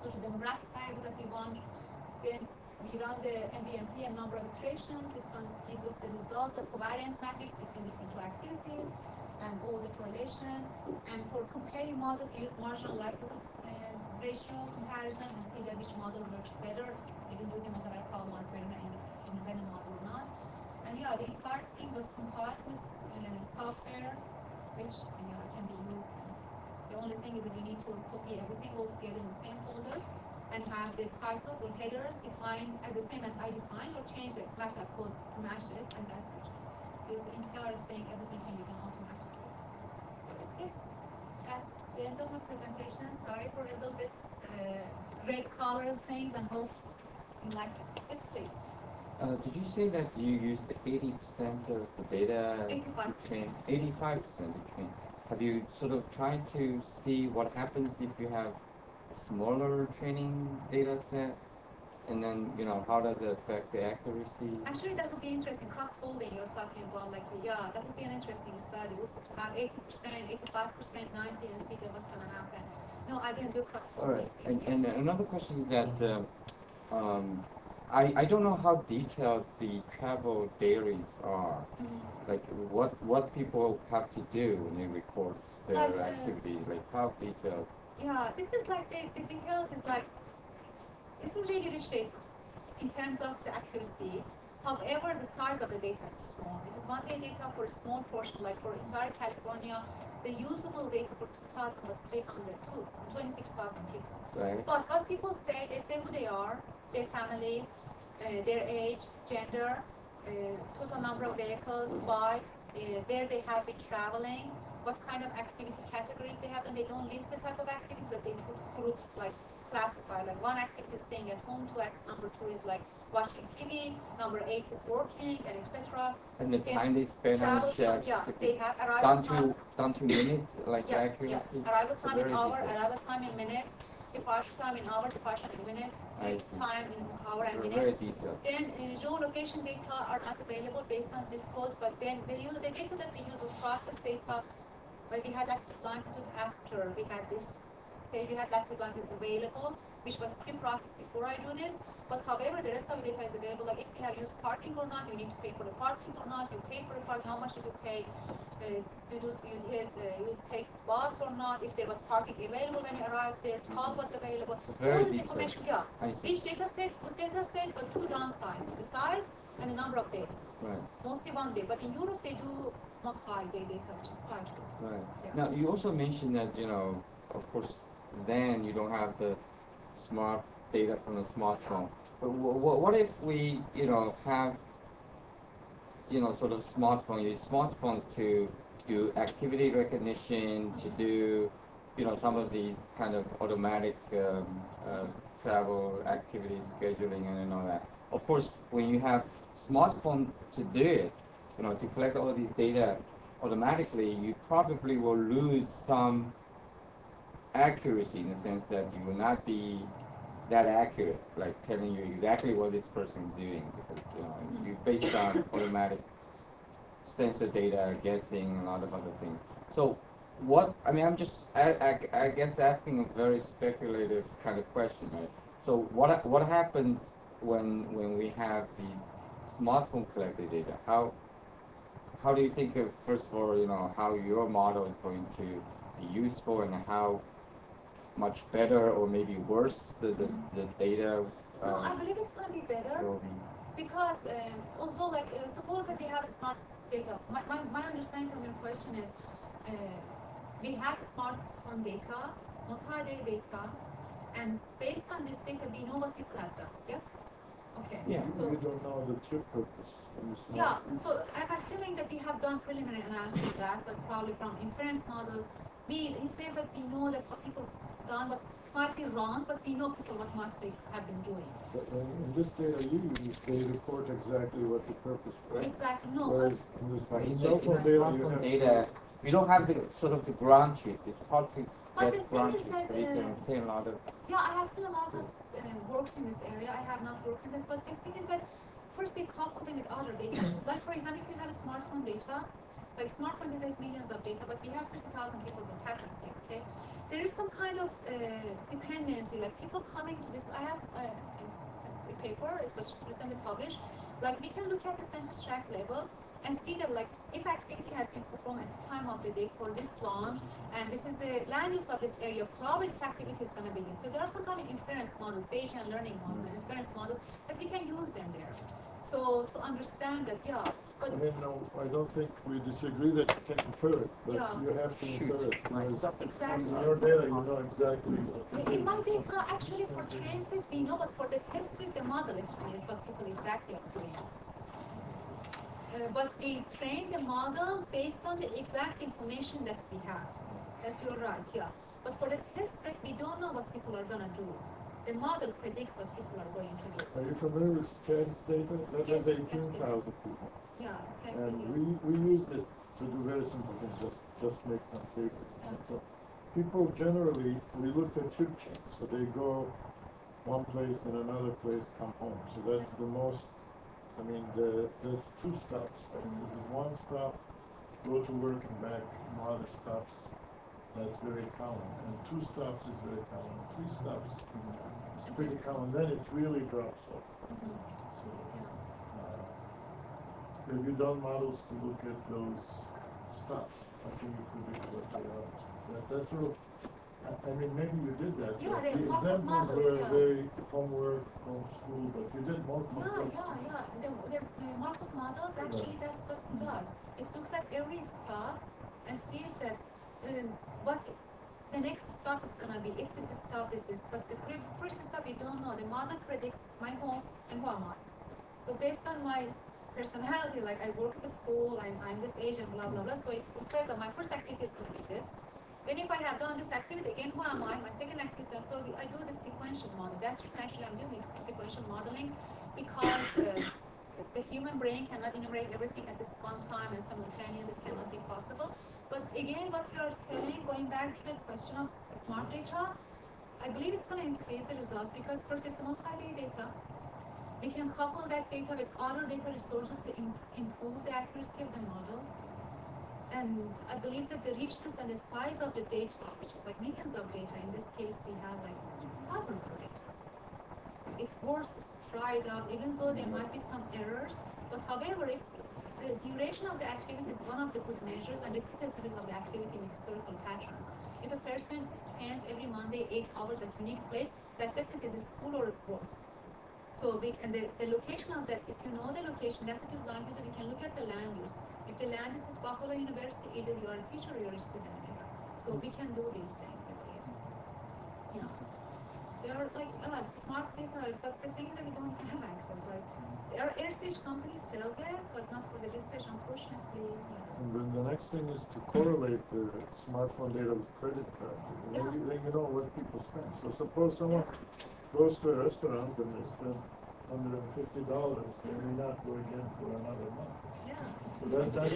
social demographics variables that we want. Then we run the MBMP and number of iterations. This one gives us the results, the covariance matrix between different two activities, and all the correlation. And for comparing models, we use marginal likelihood and ratio comparison and see that which model works better, even using multivariate problem ones better than independent model or not. And yeah, the entire thing was compiled with software, which can be used. The only thing is that you need to copy everything all together in the same folder and have the titles or headers defined as the same as I defined, or change the MATLAB code to match this, and that's it. This entire thing, everything can be done automatically. Yes, that's the end of my presentation. Sorry for a little bit red color things, and hope you like it. Yes, please.
Did you say that you used 80% of the data
85%.
to train? 85% to train. Have you sort of tried to see what happens if you have a smaller training data set? And then, how does it affect the accuracy?
Actually, that would be interesting. Cross-folding you're talking about, like, yeah, that would be an interesting study. Also to have 80%, 85%, 90%, and see what's going to happen. No, I didn't do cross-folding.
All right. And another question is that I don't know how detailed the travel diaries are.
Mm-hmm.
Like, what people have to do when they record their activity. Like, how detailed?
Yeah, this is like, the details is like, this is really rich data in terms of the accuracy. However, the size of the data is small. It is one-day data for a small portion, like for entire California. The usable data for 2000 was 26,000 people.
Right.
But what people say, they say who they are, their family, their age, gender, total number of vehicles, bikes, where they have been traveling, what kind of activity categories they have, and they don't list the type of activities, but they put groups like classify, like one activity is staying at home, number 2 is like watching TV, number 8 is working, and etc.
And the time they spend on each
time, yeah, they have arrival time.
Down to minutes, like
yeah,
accuracy?
Yes, arrival time in hour,
detailed.
arrival time in minute, departure time in hour, departure in minute, time in hour and minute.
Very detailed.
Then geolocation data are not available based on zip code, but then the data that we use was process data, but we had latitude longitude after we had this stage, we had latitude longitude available, which was pre-processed before I do this. But however, the rest of the data is available. Like if you have used parking or not, you need to pay for the parking or not. You paid for the parking. How much did you pay? You take bus or not? If there was parking available when you arrived there, tub was available.
Very
All this
detailed.
information, yeah.
I see.
Each data set, good data set, but two downsides: the size and the number of days.
Right.
Mostly 1 day, but in Europe they do multi-day data, which is quite good.
Right.
Yeah.
Now, you also mentioned that, of course, then you don't have the smart data from the smartphone. But what if we, have, sort of use smartphones to do activity recognition, to do, some of these kind of automatic travel activity scheduling and all that. Of course, when you have smartphone to do it, to collect all these data automatically, you probably will lose some accuracy in the sense that you will not be that accurate, like telling you exactly what this person is doing, because you based on automatic sensor data, guessing, a lot of other things. So I'm just I guess asking a very speculative kind of question, right? So what happens when we have these smartphone collected data? How do you think of, first of all, how your model is going to be useful, and how much better or maybe worse the data
No, I believe it's going to be better
will be?
because also suppose that we have smart data. My understanding from your question is we have smartphone data, multi-day data, and based on this data we know what people have done. Yeah. Okay.
Yeah.
So
We don't know the trip purpose.
yeah, so I'm assuming that we have done preliminary analysis of that, like probably from inference models. He says that we know that what people done, but it might be wrong, but we know people what must they have been doing.
But in this data you use, they report exactly what the purpose was.
Exactly, no.
Whereas in this
But in
cell
the
phone data, you
smartphone
have
data, we don't have the sort of the ground truth. It's hard to
But the
get
thing
ground
is
truth,
that,
but you can obtain a lot of.
Yeah, I have seen a lot of works in this area. I have not worked in this, but the thing is that first they couple them with other data. Like for example, if you have a smartphone data, like smartphone data is millions of data, but we have 60,000 people's in patterns here, okay? There is some kind of dependency, like people coming to this. I have a paper, it was recently published. Like we can look at the census tract level and see that like if activity has been performed at the time of the day for this long, and this is the land use of this area, probably this activity is going to be this. So there are some kind of inference models, Bayesian learning models, and inference models that we can use them there. So to understand that, yeah. But
I mean, no, I don't think we disagree that you can infer it, but
Yeah.
you have to
Shoot.
infer it.
My
Whereas
stuff.
exactly.
in your data, you know exactly what
In my data, actually for transit, we know, but for the testing, the model estimates what people exactly are doing. But we train the model based on the exact information that we have. That's you're right, yeah. But for the test set, we don't know what people are going to do. The model predicts what people are going to do.
Are you familiar with SCAN's data? That
Yes,
has
SCAN's
18,000 people.
Yeah, it's kind
And
of
we used it to do very simple things, just make some papers.
Yeah.
So people generally, we looked at trip chains, so they go one place and another place, come home. So that's the most, I mean, that's 2 stops. Right? There's 1 stop, go to work and back, no other stops. That's very common. And 2 stops is very common. 3 stops is pretty common. Then it really drops off. So, have you done models to look at those stops? I think you predict what they are. That's real. I mean, maybe you did that.
Yeah,
but
they
the
have
examples
models,
were
yeah.
very homework, home school, but you did more complex.
Yeah. The Markov models, actually, that's what it does. It looks at every stop and sees that what the next stop is going to be, if this stop is this. But the first stop, you don't know. The model predicts my home and who am I. So based on my personality, like I work at a school, I'm this age and blah, blah, blah. So it says that my first activity is going to be this. Then if I have done this activity, again, who am I? My second activity is going to, so I do the sequential model. That's actually I'm using sequential modeling because the human brain cannot enumerate everything at this one time and simultaneous, it cannot be possible. But again, what you are telling, going back to the question of smart data, I believe it's going to increase the results because first it's multi-day data. We can couple that data with other data resources to improve the accuracy of the model. And I believe that the richness and the size of the data, which is like millions of data, in this case we have like thousands of data. worth to try it out, even though there might be some errors. But however, if the duration of the activity is one of the good measures, and repetitiveness of the activity in historical patterns. If a person spends every Monday 8 hours at a unique place, that definitely is a school or a work. So we can, the location of that, if you know the location, latitude, longitude, we can look at the land use. If the land use is Buffalo University, either you are a teacher or you are a student there. So we can do these things every year. Yeah. They are like smart data, but the thing is that we don't have access. Like there are research companies sells it, but not for the research, unfortunately. Yeah.
And then the next thing is to correlate the smartphone data with credit card.
Yeah.
Then you know what people spend. So suppose someone goes to a restaurant and they spend $150, they may not go again for another month.
Yeah.
So that's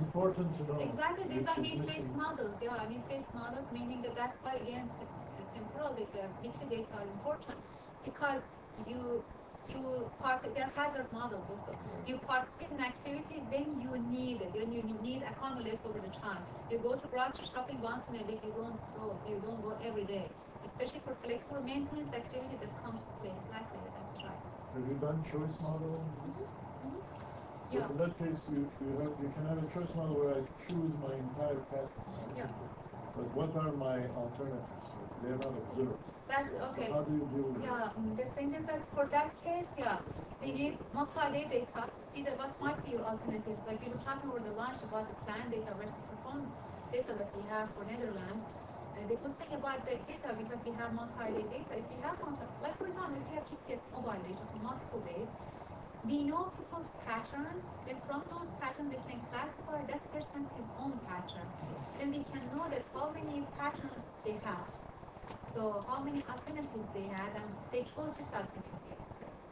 important to know.
Exactly, these
which
are
is
need-based
missing.
models. Yeah, need-based models, meaning that that's why again the temporal data, weekly data are important because there are hazard models also. You participate in activity when you need it, when you need accumulates over the time. You go to grocery shopping once in a week, you don't go every day. Especially for flexible maintenance activity that comes to play. Exactly, that's right.
Have you done choice model? So
Yeah.
in that case, you can have a choice model where I choose my entire pattern.
Yeah.
But what are my alternatives? They're not observed.
That's
So
okay.
how do you deal with
Yeah, the thing is that for that case, yeah, we need Mahdieh data to see that what might be your alternatives. Like we were talking over the lunch about the plan data versus the perform data that we have for Netherlands. And the good thing about the data, because we have Mahdieh data, if we have like for example, if we have GPS mobile data for multiple days, we know people's patterns, and from those patterns we can classify that person's his own pattern. Then we can know that how many patterns they have. So how many alternatives they had, and they chose this alternative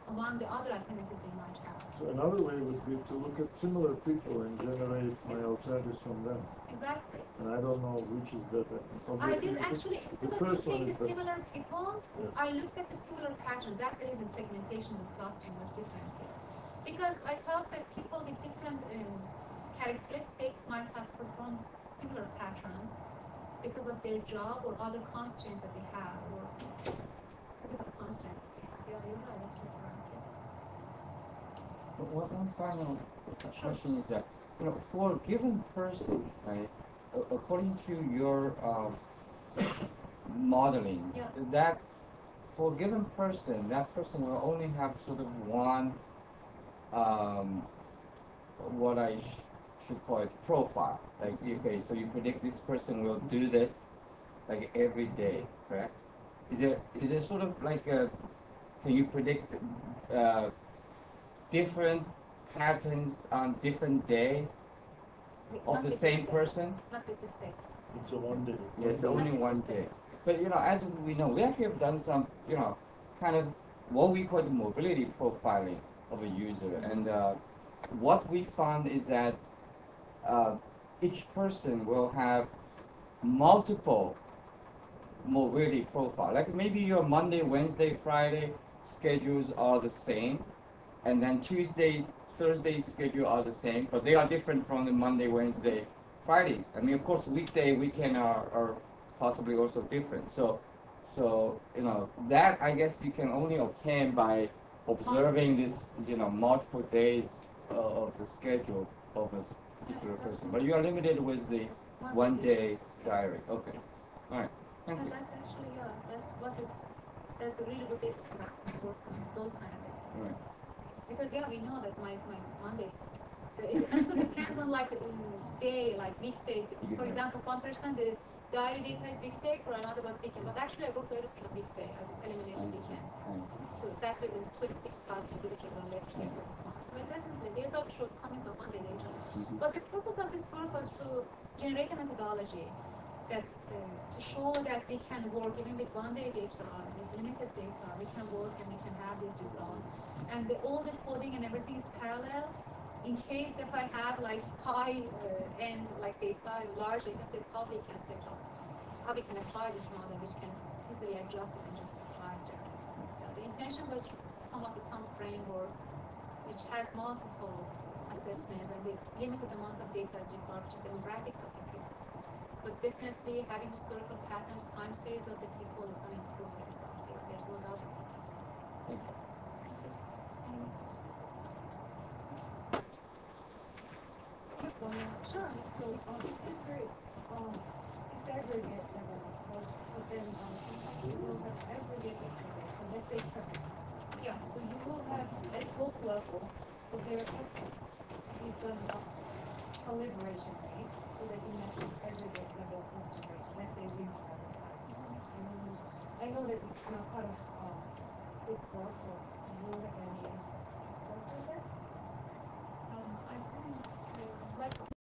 among the other alternatives they might have.
So another way would be to look at similar people and generate my alternatives from them.
Exactly.
And I don't know which is better.
I did actually, instead of
first one
looking at
is
the
better.
similar people,
Yeah.
I looked at the similar patterns. That the reason segmentation with clustering was different here. Because I felt that people with different characteristics might have performed similar patterns because of their job or other constraints that they have, or physical constraints that they have. Yeah, you're right, absolutely right. Yeah.
But one final question is that, for a given person, right, according to your modeling,
Yeah.
that for a given person, that person will only have sort of one, what I should call it, profile. Like, okay, so you predict this person will do this, like every day, correct? Is there sort of like can you predict different patterns on different days of
Not
the
with
same
this
person?
data. Not with this data.
It's a 1 day.
Yeah, it's
Not
only
with
one
this
day.
data.
But as we know, we actually have done some, kind of what we call the mobility profiling of a user. And what we found is that each person will have multiple mobility profile. Like maybe your Monday, Wednesday, Friday schedules are the same, and then Tuesday, Thursday schedule are the same, but they are different from the Monday, Wednesday, Fridays. I mean, of course, weekday, weekend are possibly also different. So that I guess you can only obtain by observing this, multiple days of the schedule of a particular person. But you are limited with the 1 day diary. Okay, all right. Thank
And
you.
that's actually, that's a really good data to have for those kind of data.
All right.
Because we know that my Monday, it also depends on like day, like weekday. For example, 1% the diary data is weekday, for another was weekend. But actually I work every single weekday. I eliminated weekends. So that's the reason 26,000 individuals are left here for this month. But definitely there's also shortcomings of Monday data. But the purpose of this work was to generate a methodology that to show that we can work even with 1 day data, with limited data, we can work and we can have these results. And all the coding and everything is parallel. In case if I have like high end like data, large data set, how we can set up, how we can apply this model, which can easily adjust and just apply it there. The intention was to come up with some framework which has multiple assessments and the limited amount of data is required, which is the demographics of the people. But definitely having historical patterns, time series of the people is going to improve the results. Yeah, there's no doubt about it.
Thank you.
level. So there has to be some calibration rate so that it matches aggregate level of integration. Let's say we I know that it's not part of this work, but you will have